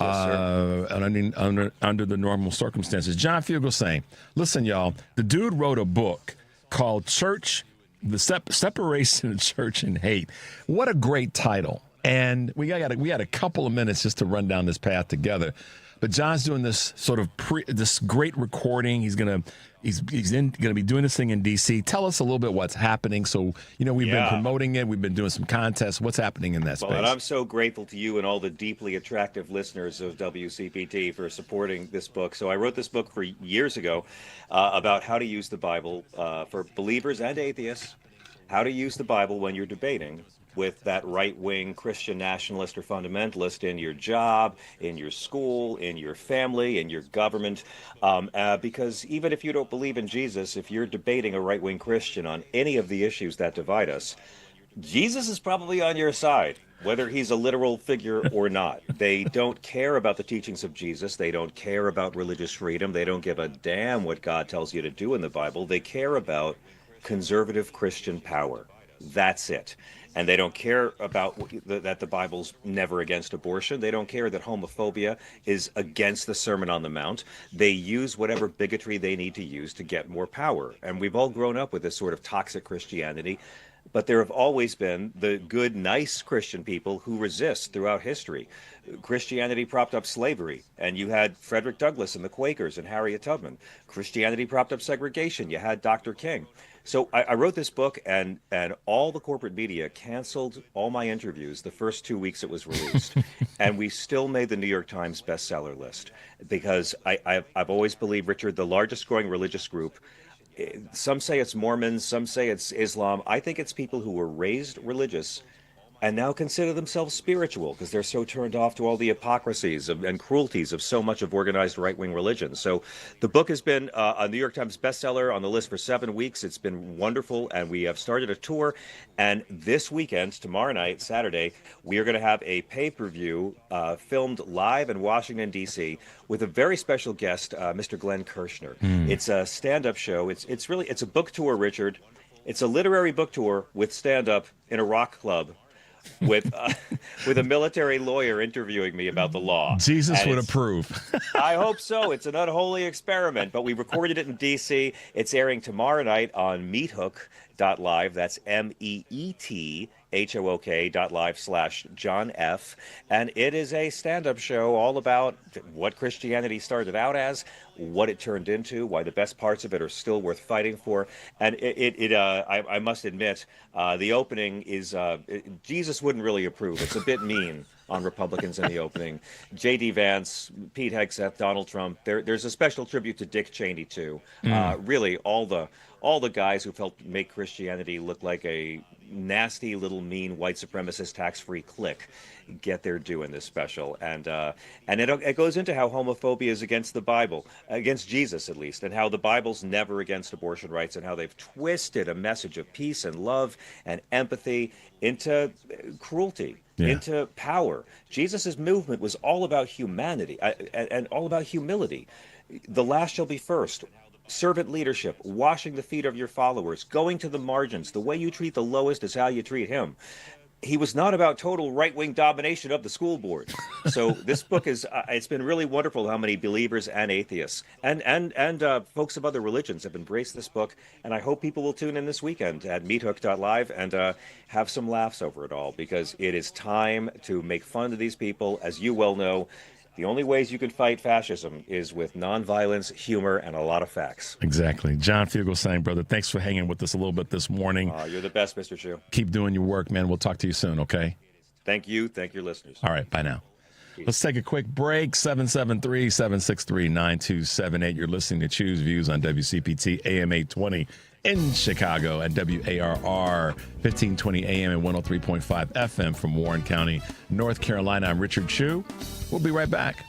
Under the normal circumstances. John Fugelsang, listen, y'all, the dude wrote a book called The Separation of Church and Hate. What a great title. And we got a couple of minutes just to run down this path together. But John's doing this sort of this great recording. He's gonna be doing this thing in D.C. Tell us a little bit what's happening. So we've been promoting it. We've been doing some contests. What's happening in that space? Well, and I'm so grateful to you and all the deeply attractive listeners of WCPT for supporting this book. So I wrote this book years ago about how to use the Bible for believers and atheists. how to use the Bible when you're debating with that right-wing Christian nationalist or fundamentalist in your job, in your school, in your family, in your government. Because even if you don't believe in Jesus, if you're debating a right-wing Christian on any of the issues that divide us, Jesus is probably on your side, whether he's a literal figure or not. They don't care about the teachings of Jesus. They don't care about religious freedom. They don't give a damn what God tells you to do in the Bible. They care about conservative Christian power. That's it. And they don't care about that the Bible's never against abortion. They don't care that homophobia is against the Sermon on the Mount. They use whatever bigotry they need to use to get more power. And we've all grown up with this sort of toxic Christianity. But there have always been the good, nice Christian people who resist throughout history. Christianity propped up slavery, and you had Frederick Douglass and the Quakers and Harriet Tubman. Christianity propped up segregation. You had Dr. King. So I wrote this book, and all the corporate media canceled all my interviews the first 2 weeks it was released. And we still made the New York Times bestseller list because I've always believed, Richard, the largest growing religious group, some say it's Mormons, some say it's Islam. I think it's people who were raised religious and now consider themselves spiritual because they're so turned off to all the hypocrisies and cruelties of so much of organized right-wing religion. So the book has been a New York Times bestseller on the list for 7 weeks. It's been wonderful, and we have started a tour. And this weekend, tomorrow night, Saturday, we are going to have a pay-per-view filmed live in Washington, D.C. with a very special guest, Mr. Glenn Kirshner. It's a stand-up show. It's a book tour, Richard. It's a literary book tour with stand-up in a rock club. with a military lawyer interviewing me about the law. Jesus would approve. I hope so. It's an unholy experiment, but we recorded it in D.C. It's airing tomorrow night on meethook.live. That's MEETHOOK.live/John F. And it is a stand-up show all about what Christianity started out as, what it turned into, why the best parts of it are still worth fighting for. And I must admit, the opening is, Jesus wouldn't really approve. It's a bit mean on Republicans in the opening. J.D. Vance, Pete Hegseth, Donald Trump. There's a special tribute to Dick Cheney, too. Really, all the guys who've helped make Christianity look like a nasty little mean white supremacist tax-free clique get their due in this special. And it goes into how homophobia is against the Bible, against Jesus at least, and how the Bible's never against abortion rights, and how they've twisted a message of peace and love and empathy into cruelty. Yeah. Into power. Jesus' movement was all about humanity and all about humility. The last shall be first. Servant leadership, washing the feet of your followers, going to the margins. The way you treat the lowest is how you treat him. He was not about total right-wing domination of the school board. So this book is, it's been really wonderful how many believers and atheists and folks of other religions have embraced this book. And I hope people will tune in this weekend at meethook.live and have some laughs over it all, because it is time to make fun of these people. As you well know, the only ways you can fight fascism is with nonviolence, humor, and a lot of facts. Exactly. John Fugelsang, brother, thanks for hanging with us a little bit this morning. You're the best, Mr. Chu. Keep doing your work, man. We'll talk to you soon, okay? Thank you. Thank your listeners. All right. Bye now. Let's take a quick break. 773-763-9278. You're listening to Choose Views on WCPT AM 820 in Chicago and WARR 1520 AM and 103.5 FM from Warren County, North Carolina. I'm Richard Chu. We'll be right back.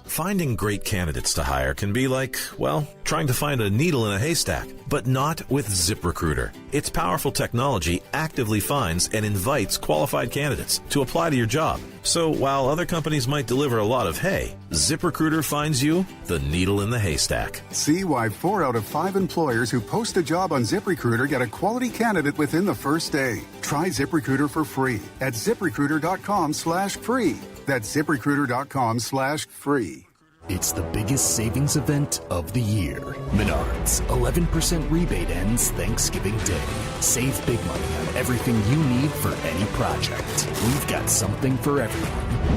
Finding great candidates to hire can be like, well, trying to find a needle in a haystack, but not with ZipRecruiter. Its powerful technology actively finds and invites qualified candidates to apply to your job. So while other companies might deliver a lot of hay, ZipRecruiter finds you the needle in the haystack. See why 4 out of 5 employers who post a job on ZipRecruiter get a quality candidate within the first day. Try ZipRecruiter for free at ZipRecruiter.com/free. That's ZipRecruiter.com/free. It's the biggest savings event of the year. Menards, 11% rebate ends Thanksgiving Day. Save big money on everything you need for any project. We've got something for everyone.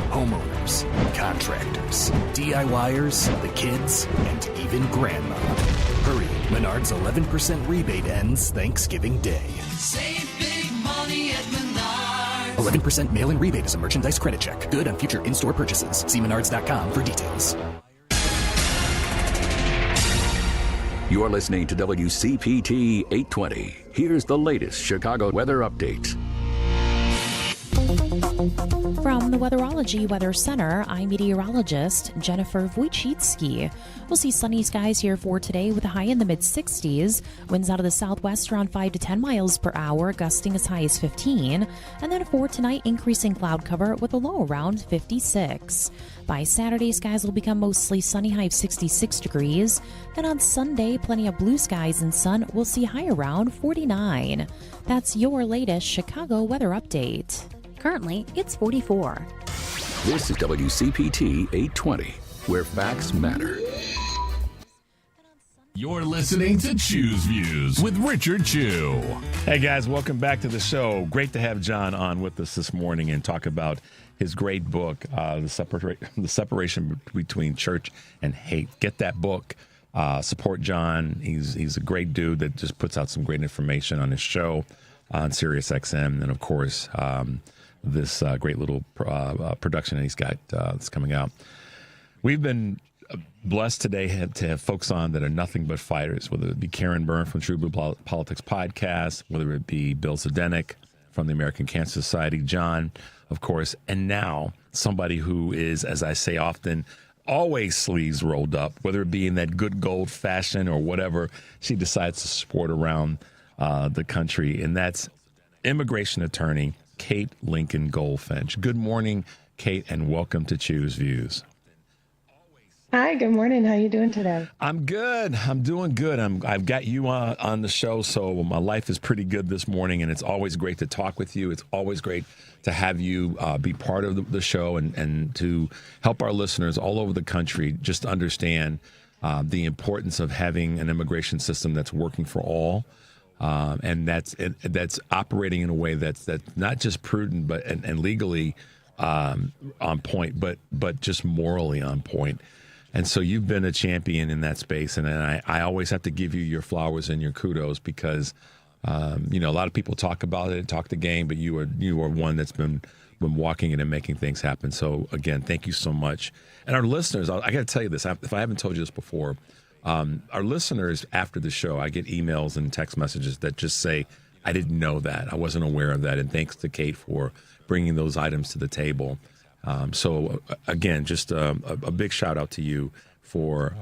Homeowners, contractors, DIYers, the kids, and even grandma. Hurry, Menards 11% rebate ends Thanksgiving Day. Save big money at Menards. 11% mail-in rebate is a merchandise credit check. Good on future in-store purchases. See menards.com for details. You're listening to WCPT 820. Here's the latest Chicago weather update. From the Weatherology Weather Center, I'm meteorologist Jennifer Wojcicki. We'll see sunny skies here for today with a high in the mid-60s. Winds out of the southwest around 5 to 10 miles per hour, gusting as high as 15. And then for tonight, increasing cloud cover with a low around 56. By Saturday, skies will become mostly sunny, high of 66 degrees. Then on Sunday, plenty of blue skies and sun. We'll see high around 49. That's your latest Chicago weather update. Currently, it's 44. This is WCPT 820, where facts matter. You're listening to Choose Views with Richard Chew. Hey guys, welcome back to the show. Great to have John on with us this morning and talk about his great book, The Separation Between Church and Hate. Get that book. Support John. He's a great dude that just puts out some great information on his show on SiriusXM, and of course, this great little production that he's got that's coming out. We've been blessed today to have folks on that are nothing but fighters, whether it be Byrne from TruBlu Politics podcast, whether it be Bill Zdenek from the American Cancer Society, John, of course, and now somebody who is, as I say often, always sleeves rolled up, whether it be in that good gold fashion or whatever she decides to sport around the country, and that's immigration attorney Kate Lincoln-Goldfinch. Good morning, Kate, and welcome to Choose Views. Hi, good morning. How you doing today? I'm good. I'm doing good. I've got you on the show, so my life is pretty good this morning, and it's always great to talk with you. It's always great to have you be part of the show and to help our listeners all over the country just understand the importance of having an immigration system that's working for all. And that's operating in a way that's not just prudent but and legally on point, but just morally on point. And so you've been a champion in that space, and I always have to give you your flowers and your kudos because a lot of people talk about it, talk the game, but you are one that's been walking it and making things happen. So again, thank you so much. And our listeners, I got to tell you this, if I haven't told you this before. Our listeners, after the show, I get emails and text messages that just say, I didn't know that. I wasn't aware of that. And thanks to Kate for bringing those items to the table. So, again, just a big shout out to you for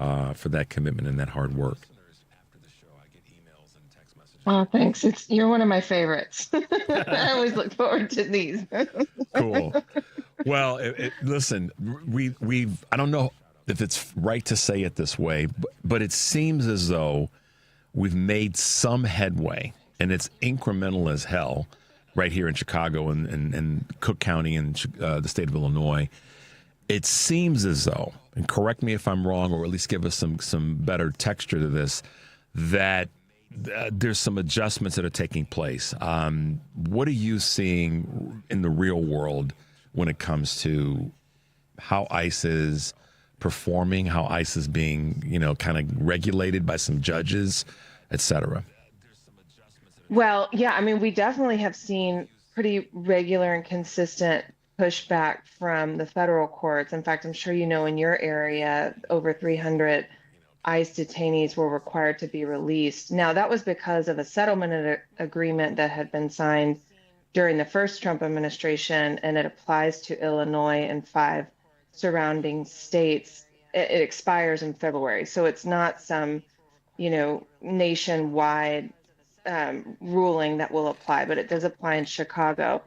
that commitment and that hard work. Oh, thanks. You're one of my favorites. I always look forward to these. Cool. Well, listen, I don't know if it's right to say it this way, but it seems as though we've made some headway, and it's incremental as hell right here in Chicago and Cook County and the state of Illinois. It seems as though, and correct me if I'm wrong, or at least give us some better texture to this, that there's some adjustments that are taking place. What are you seeing in the real world when it comes to how ICE is performing, how ICE is being, kind of regulated by some judges, et cetera? Well, yeah, I mean, we definitely have seen pretty regular and consistent pushback from the federal courts. In fact, I'm sure in your area, over 300 ICE detainees were required to be released. Now, that was because of a settlement agreement that had been signed during the first Trump administration, and it applies to Illinois and 5 surrounding states. It expires in February. So it's not some, nationwide ruling that will apply, but it does apply in Chicago.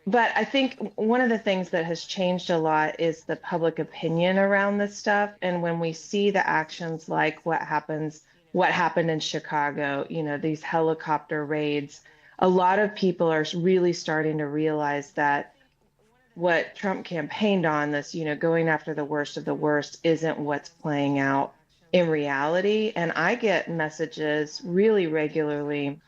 But I think one of the things that has changed a lot is the public opinion around this stuff. And when we see the actions like what happened in Chicago, these helicopter raids, a lot of people are really starting to realize that what Trump campaigned on, this, going after the worst of the worst, isn't what's playing out in reality. And I get messages really regularly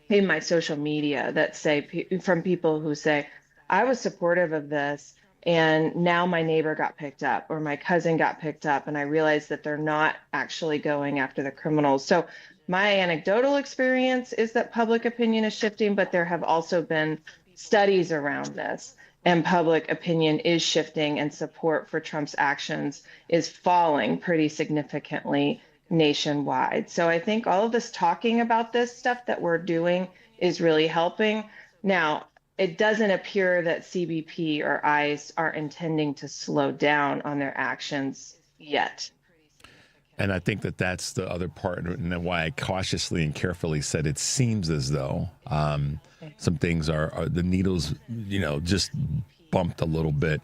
in my social media that say, from people who say, I was supportive of this, and now my neighbor got picked up or my cousin got picked up, and I realized that they're not actually going after the criminals. So my anecdotal experience is that public opinion is shifting, but there have also been studies around this, and public opinion is shifting, and support for Trump's actions is falling pretty significantly nationwide. So I think all of this talking about this stuff that we're doing is really helping. Now, it doesn't appear that CBP or ICE are intending to slow down on their actions yet. And I think that that's the other part, and why I cautiously and carefully said it seems as though some things are the needles, just bumped a little bit.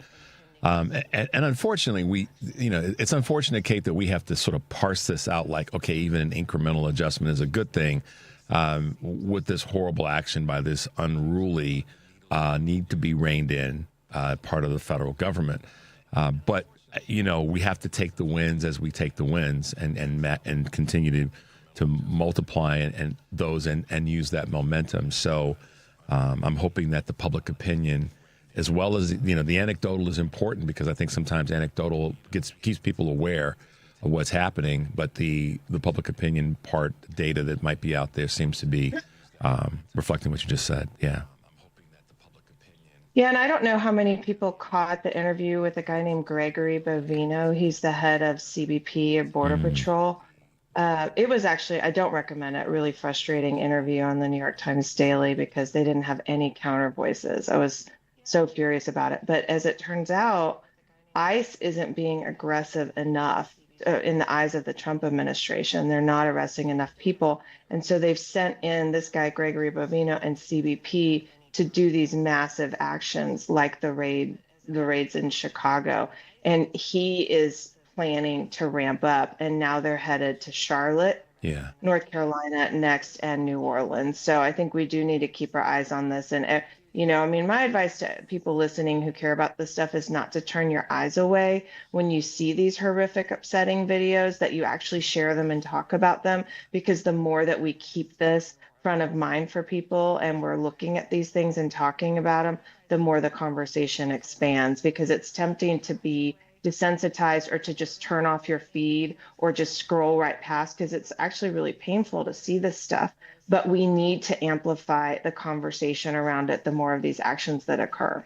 And unfortunately, it's unfortunate, Kate, that we have to sort of parse this out like, okay, even an incremental adjustment is a good thing with this horrible action by this unruly, need to be reined in part of the federal government. But we have to take the wins as we take the wins and continue to multiply and those and use that momentum. So I'm hoping that the public opinion, as well as the anecdotal, is important, because I think sometimes anecdotal keeps people aware of what's happening, but the public opinion part data that might be out there seems to be reflecting what you just said. Yeah. Yeah, and I don't know how many people caught the interview with a guy named Gregory Bovino. He's the head of CBP or Border Patrol. It was actually, I don't recommend it, really frustrating interview on the New York Times Daily, because they didn't have any counter voices. I was so furious about it. But as it turns out, ICE isn't being aggressive enough in the eyes of the Trump administration. They're not arresting enough people. And so they've sent in this guy, Gregory Bovino, and CBP to do these massive actions like the raids in Chicago. And he is planning to ramp up. And now they're headed to Charlotte, North Carolina next, and New Orleans. So I think we do need to keep our eyes on this. And, my advice to people listening who care about this stuff is not to turn your eyes away when you see these horrific, upsetting videos, that you actually share them and talk about them, because the more that we keep this front of mind for people and we're looking at these things and talking about them, the more the conversation expands, because it's tempting to be desensitized or to just turn off your feed or just scroll right past, because it's actually really painful to see this stuff. But we need to amplify the conversation around it the more of these actions that occur.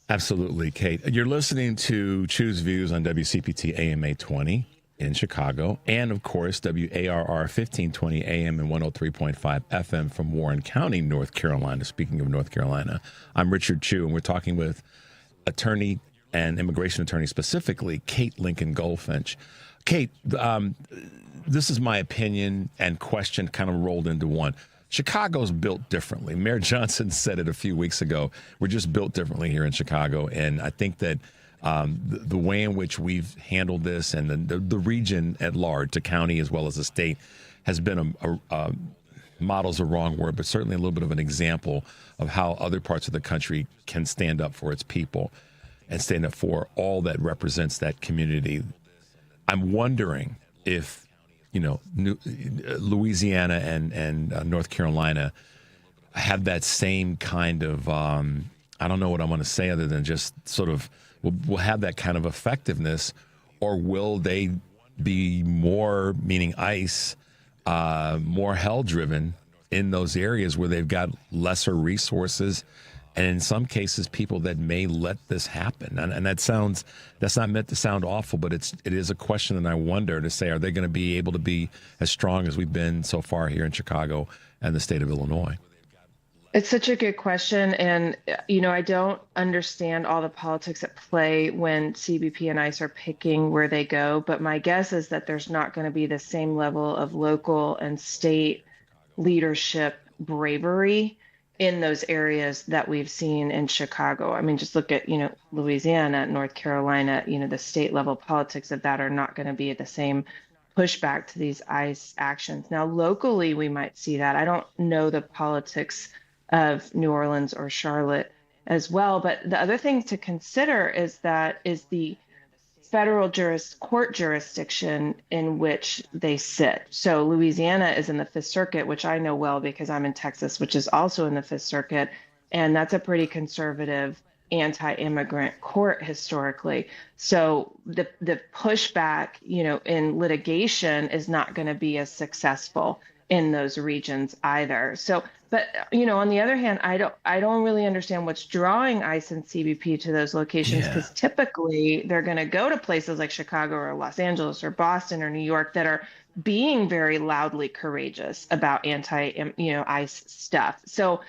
Absolutely, Kate. You're listening to Choose Views on WCPT AM 820 in Chicago, and of course WARR 1520 AM and 103.5 FM from Warren County, North Carolina. Speaking of North Carolina, I'm Richard Chu, and we're talking with attorney and immigration attorney, specifically Kate Lincoln-Goldfinch. Kate, this is my opinion and question kind of rolled into one. Chicago's built differently. Mayor Johnson said it a few weeks ago. We're just built differently here in Chicago, and I think that the way in which we've handled this, and the region at large, the county as well as the state, has been model's a wrong word, but certainly a little bit of an example of how other parts of the country can stand up for its people and stand up for all that represents that community. I'm wondering if, Louisiana and North Carolina have that same kind of, I don't know what I'm going to say other than just sort of, will have that kind of effectiveness, or will they be more, meaning ICE, more hell-driven in those areas where they've got lesser resources, and in some cases people that may let this happen? And that's not meant to sound awful, but it is a question, and I wonder, to say, are they going to be able to be as strong as we've been so far here in Chicago and the state of Illinois? It's such a good question. And, I don't understand all the politics at play when CBP and ICE are picking where they go. But my guess is that there's not going to be the same level of local and state leadership bravery in those areas that we've seen in Chicago. I mean, just look at, Louisiana, North Carolina, the state level politics of that are not going to be at the same pushback to these ICE actions. Now, locally, we might see that. I don't know the politics of New Orleans or Charlotte as well. But the other thing to consider is the federal court jurisdiction in which they sit. So Louisiana is in the Fifth Circuit, which I know well because I'm in Texas, which is also in the Fifth Circuit. And that's a pretty conservative anti-immigrant court historically. So the pushback, in litigation is not going to be as successful in those regions either. So, but on the other hand, I don't really understand what's drawing ICE and CBP to those locations, because typically they're going to go to places like Chicago or Los Angeles or Boston or New York that are being very loudly courageous about ICE stuff. So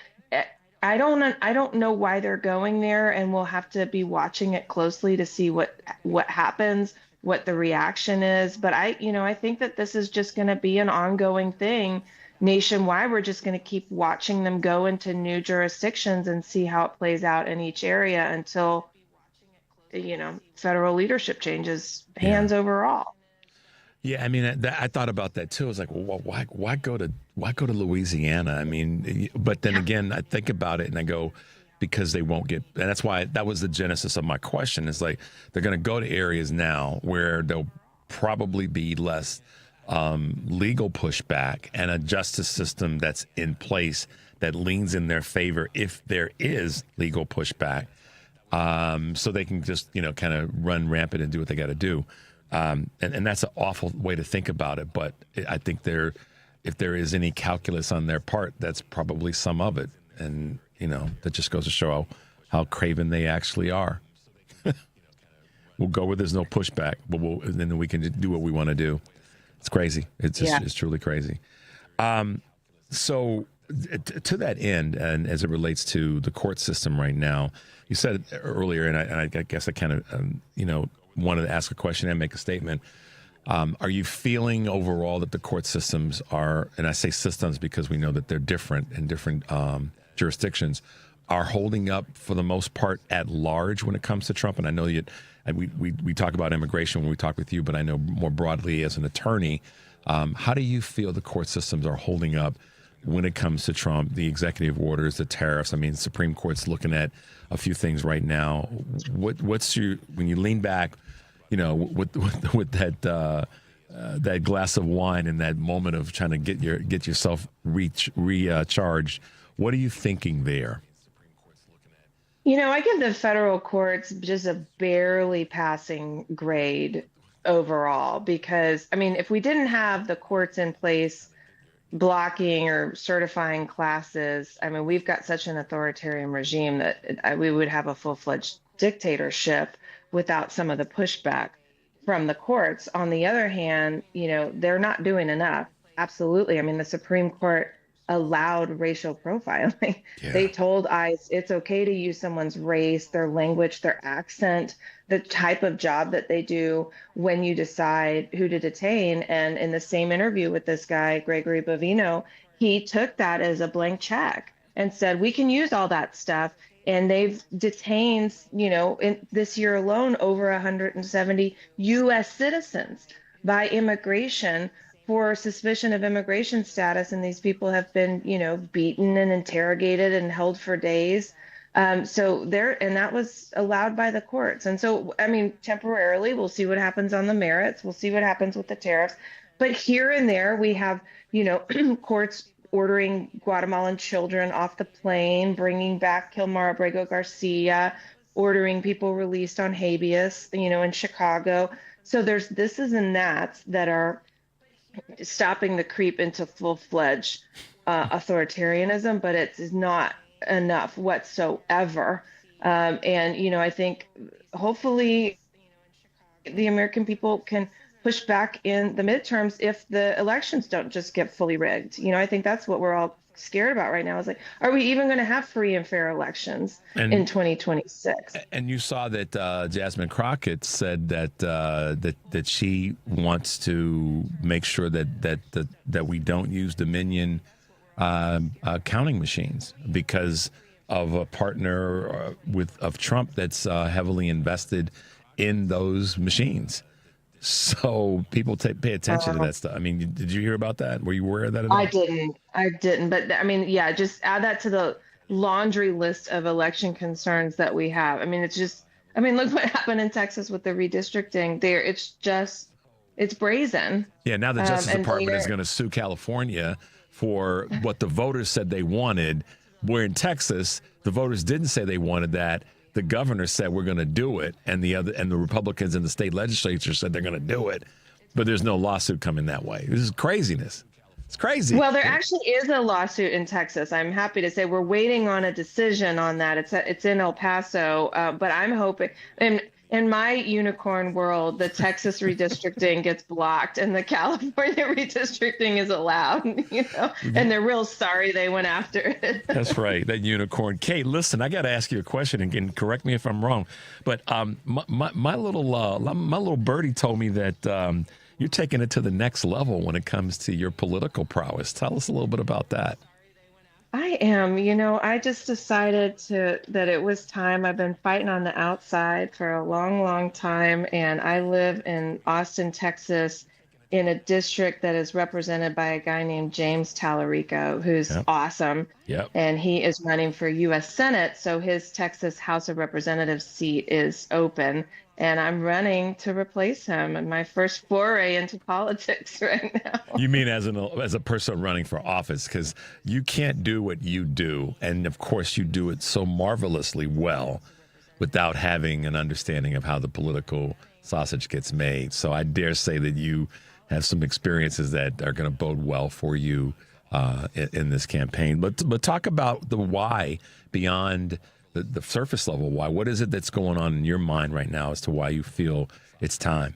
I don't know why they're going there, and we'll have to be watching it closely to see what happens, what the reaction is. But I think that this is just going to be an ongoing thing nationwide. We're just going to keep watching them go into new jurisdictions and see how it plays out in each area until, federal leadership changes hands overall. Yeah, I mean, I thought about that too. I was like, well, why go to Louisiana? I mean, but then again, I think about it and I go, because they won't get, and that's why that was the genesis of my question. Is like they're going to go to areas now where there'll probably be less legal pushback and a justice system that's in place that leans in their favor if there is legal pushback, so they can just kind of run rampant and do what they got to do. And that's an awful way to think about it, but I think if there is any calculus on their part, that's probably some of it, and that just goes to show how craven they actually are. We'll go where there's no pushback, but then we can do what we want to do. It's crazy. It's truly crazy. So to that end, and as it relates to the court system right now, you said earlier, and I guess I kind of wanted to ask a question and make a statement. Are you feeling overall that the court systems are, and I say systems because we know that they're different in different jurisdictions, are holding up for the most part at large when it comes to Trump? And I know we talk about immigration when we talk with you, but I know more broadly as an attorney, how do you feel the court systems are holding up when it comes to Trump, the executive orders, the tariffs? I mean, the Supreme Court's looking at a few things right now. What's when you lean back, with that glass of wine and that moment of trying to get yourself recharged, what are you thinking there? I give the federal courts just a barely passing grade overall, because, if we didn't have the courts in place blocking or certifying classes, we've got such an authoritarian regime that we would have a full-fledged dictatorship without some of the pushback from the courts. On the other hand, they're not doing enough. Absolutely. The Supreme Court allowed racial profiling. Yeah. They told ICE it's okay to use someone's race, their language, their accent, the type of job that they do when you decide who to detain. And in the same interview with this guy, Gregory Bovino, he took that as a blank check and said, we can use all that stuff. And they've detained, in this year alone, over 170 U.S. citizens by immigration for suspicion of immigration status. And these people have been, beaten and interrogated and held for days. And that was allowed by the courts. And so, temporarily, we'll see what happens on the merits. We'll see what happens with the tariffs. But here and there, we have, courts ordering Guatemalan children off the plane, bringing back Kilmar Abrego Garcia, ordering people released on habeas, in Chicago. So there's thises and that's that are stopping the creep into full-fledged authoritarianism, but it's not enough whatsoever. I think hopefully the American people can push back in the midterms if the elections don't just get fully rigged. I think that's what we're all scared about right now. Is like, are we even going to have free and fair elections in 2026? And you saw that Jasmine Crockett said that she wants to make sure that we don't use Dominion counting machines because of a partner of Trump that's heavily invested in those machines. So people pay attention to that stuff. Did you hear about that? Were you aware of that at all? I didn't. But just add that to the laundry list of election concerns that we have. It's just, look what happened in Texas with the redistricting there. It's brazen. Yeah. Now the Justice Department is going to sue California for what the voters said they wanted. Where in Texas, the voters didn't say they wanted that. The governor said we're going to do it, and the Republicans in the state legislature said they're going to do it, but there's no lawsuit coming that way. This is craziness. It's crazy. Well, there actually is a lawsuit in Texas. I'm happy to say we're waiting on a decision on that. It's in El Paso, but I'm hoping. And in my unicorn world, the Texas redistricting gets blocked and the California redistricting is allowed. And they're real sorry they went after it. That's right, that unicorn. Kate, listen, I got to ask you a question, and correct me if I'm wrong, but my little birdie told me that. You're taking it to the next level when it comes to your political prowess. Tell us a little bit about that. I am. I just decided that it was time. I've been fighting on the outside for a long, long time, and I live in Austin, Texas, in a district that is represented by a guy named James Tallarico, who's awesome. Yep. And he is running for U.S. Senate, so his Texas House of Representatives seat is open. And I'm running to replace him in my first foray into politics right now. You mean as a person running for office, because you can't do what you do. And, of course, you do it so marvelously well without having an understanding of how the political sausage gets made. So I dare say that you have some experiences that are going to bode well for you in this campaign. But talk about the why beyond the surface level why. What is it that's going on in your mind right now as to why you feel it's time?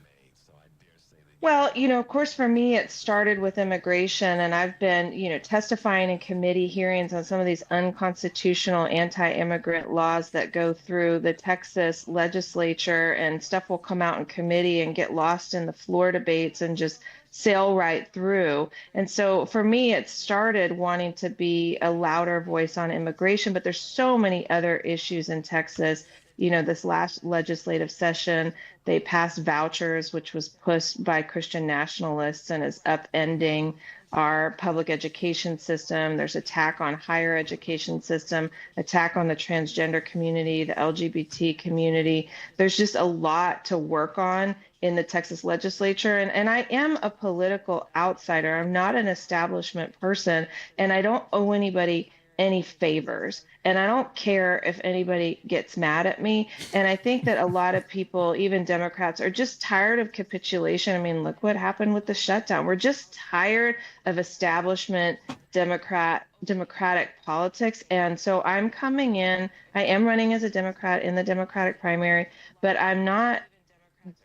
Well, of course, for me, it started with immigration, and I've been, testifying in committee hearings on some of these unconstitutional anti-immigrant laws that go through the Texas legislature, and stuff will come out in committee and get lost in the floor debates and just sail right through. And so for me, it started wanting to be a louder voice on immigration, but there's so many other issues in Texas. This last legislative session, they passed vouchers, which was pushed by Christian nationalists and is upending our public education system. There's attack on higher education system, attack on the transgender community, the LGBT community. There's just a lot to work on in the Texas legislature. And I am a political outsider. I'm not an establishment person, and I don't owe anybody any favors. And I don't care if anybody gets mad at me. And I think that a lot of people, even Democrats, are just tired of capitulation. I mean, look what happened with the shutdown. We're just tired of establishment democratic politics. And so I'm coming in. I am running as a Democrat in the Democratic primary, but I'm not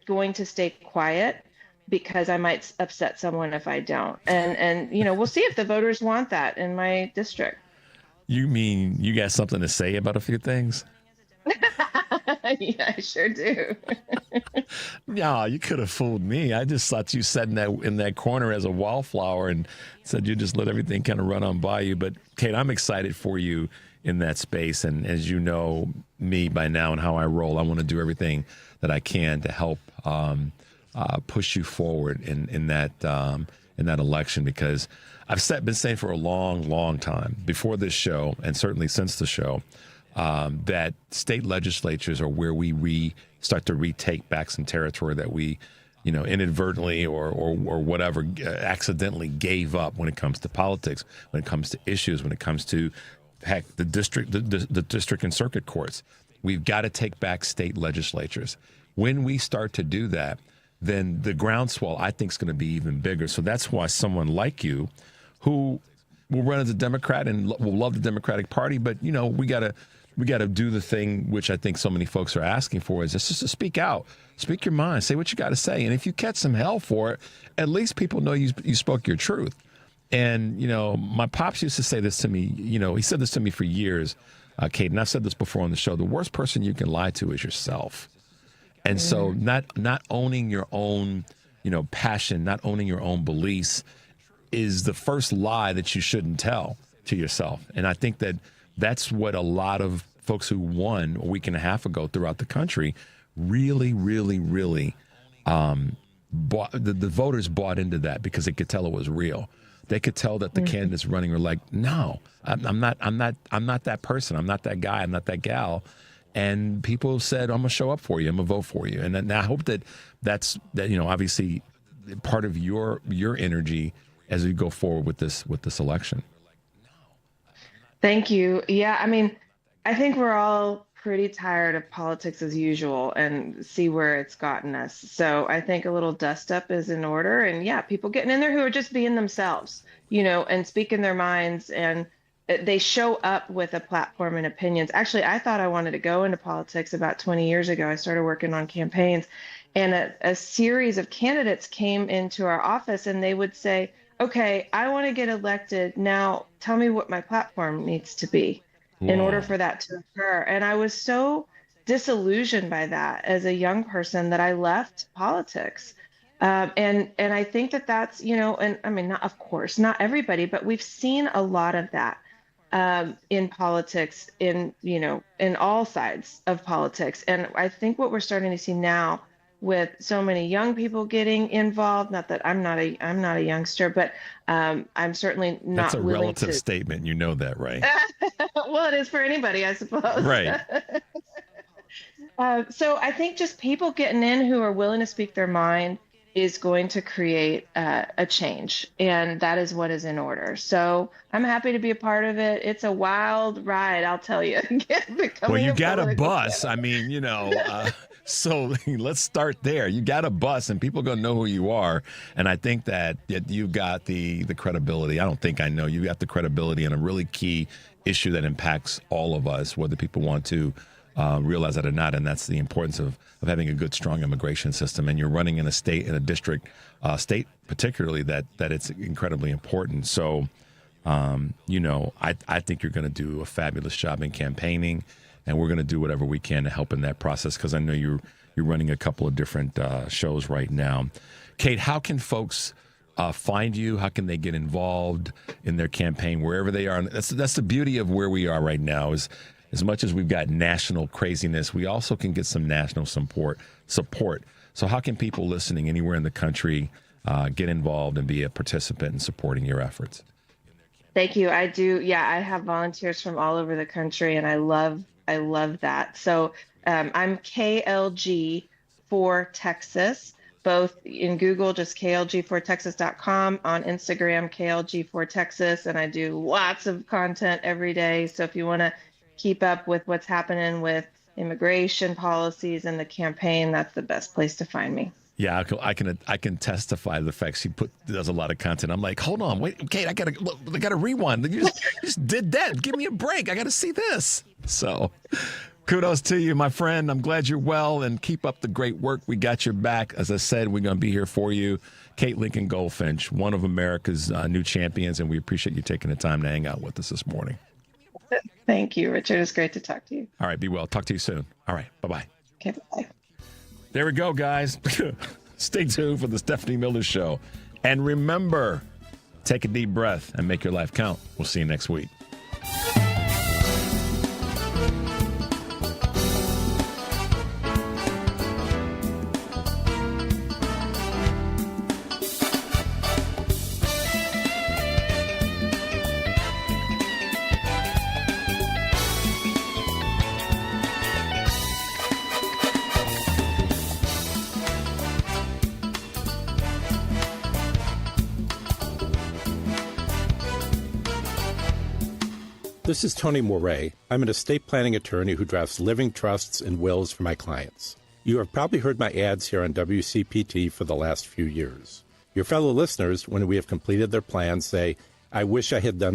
going to stay quiet because I might upset someone if I don't. And we'll see if the voters want that in my district. You mean you got something to say about a few things? Yeah, I sure do. No, you could have fooled me. I just thought you sat in that corner as a wallflower and said you just let everything kind of run on by you. But, Kate, I'm excited for you in that space. And as you know me by now and how I roll, I want to do everything that I can to help push you forward in that election, because I've been saying for a long, long time before this show, and certainly since the show, that state legislatures are where we start to retake back some territory that we, inadvertently or whatever, accidentally gave up when it comes to politics, when it comes to issues, when it comes to, heck, the district and circuit courts. We've got to take back state legislatures. When we start to do that, then the groundswell, I think, is going to be even bigger. So that's why someone like you, who will run as a Democrat and will love the Democratic Party, but we got to do the thing which I think so many folks are asking for, is just to speak out, speak your mind, say what you got to say, and if you catch some hell for it, at least people know you spoke your truth. And my pops used to say this to me. He said this to me for years, Kate, and I've said this before on the show. The worst person you can lie to is yourself. And so not owning your own, passion, not owning your own beliefs is the first lie that you shouldn't tell to yourself. And I think that that's what a lot of folks who won a week and a half ago throughout the country really, really, really the voters bought into that, because they could tell it was real. They could tell that the candidates running were like, no, I'm not that person. I'm not that guy. I'm not that gal. And people said, I'm going to show up for you. I'm going to vote for you. And I hope that's obviously part of your energy as we go forward with this election. Thank you. Yeah, I mean, I think we're all pretty tired of politics as usual and see where it's gotten us. So I think a little dust up is in order. And yeah, people getting in there who are just being themselves, and speaking their minds, and they show up with a platform and opinions. Actually, I thought I wanted to go into politics about 20 years ago. I started working on campaigns, and a series of candidates came into our office and they would say, okay, I want to get elected. Now tell me what my platform needs to be in order for that to occur. And I was so disillusioned by that as a young person that I left politics. And I think that's, and I mean, not, of course, not everybody, but we've seen a lot of that in politics, in all sides of politics. And I think what we're starting to see now with so many young people getting involved, not that I'm not a youngster, but I'm certainly not. That's a willing relative to... statement. You know that, right? Well, it is for anybody, I suppose. Right. So I think just people getting in who are willing to speak their mind is going to create a change, and that is what is in order. So I'm happy to be a part of it. It's a wild ride, I'll tell you. Well, you got a bus. I mean, so let's start there. You got a bus, and people are going to know who you are. And I think that you've got the credibility. I know you got the credibility in a really key issue that impacts all of us, whether people want to realize that or not. And that's the importance of having a good, strong immigration system. And you're running in a district particularly, that it's incredibly important. So, I think you're going to do a fabulous job in campaigning, and we're going to do whatever we can to help in that process, because I know you're running a couple of different shows right now. Kate, how can folks find you? How can they get involved in their campaign wherever they are? And that's the beauty of where we are right now, is as much as we've got national craziness, we also can get some national support. So how can people listening anywhere in the country get involved and be a participant in supporting your efforts? Thank you. I do. Yeah, I have volunteers from all over the country, and I love that. So I'm KLG for Texas, both in Google, just klg4texas.com, on Instagram, KLG4Texas, and I do lots of content every day. So if you want to keep up with what's happening with immigration policies and the campaign, that's the best place to find me. Yeah, I can testify to the fact she does a lot of content. I'm like, hold on, wait, Kate, I gotta rewind. You just did that. Give me a break. I gotta see this. So, kudos to you, my friend. I'm glad you're well, and keep up the great work. We got your back. As I said, we're gonna be here for you. Kate Lincoln-Goldfinch, one of America's new champions, and we appreciate you taking the time to hang out with us this morning. Thank you, Richard. It's great to talk to you. All right, be well. Talk to you soon. All right, bye-bye. Okay, bye. There we go, guys. Stay tuned for the Stephanie Miller Show. And remember, take a deep breath and make your life count. We'll see you next week. This is Tony Moret. I'm an estate planning attorney who drafts living trusts and wills for my clients. You have probably heard my ads here on WCPT for the last few years. Your fellow listeners, when we have completed their plans, say, I wish I had done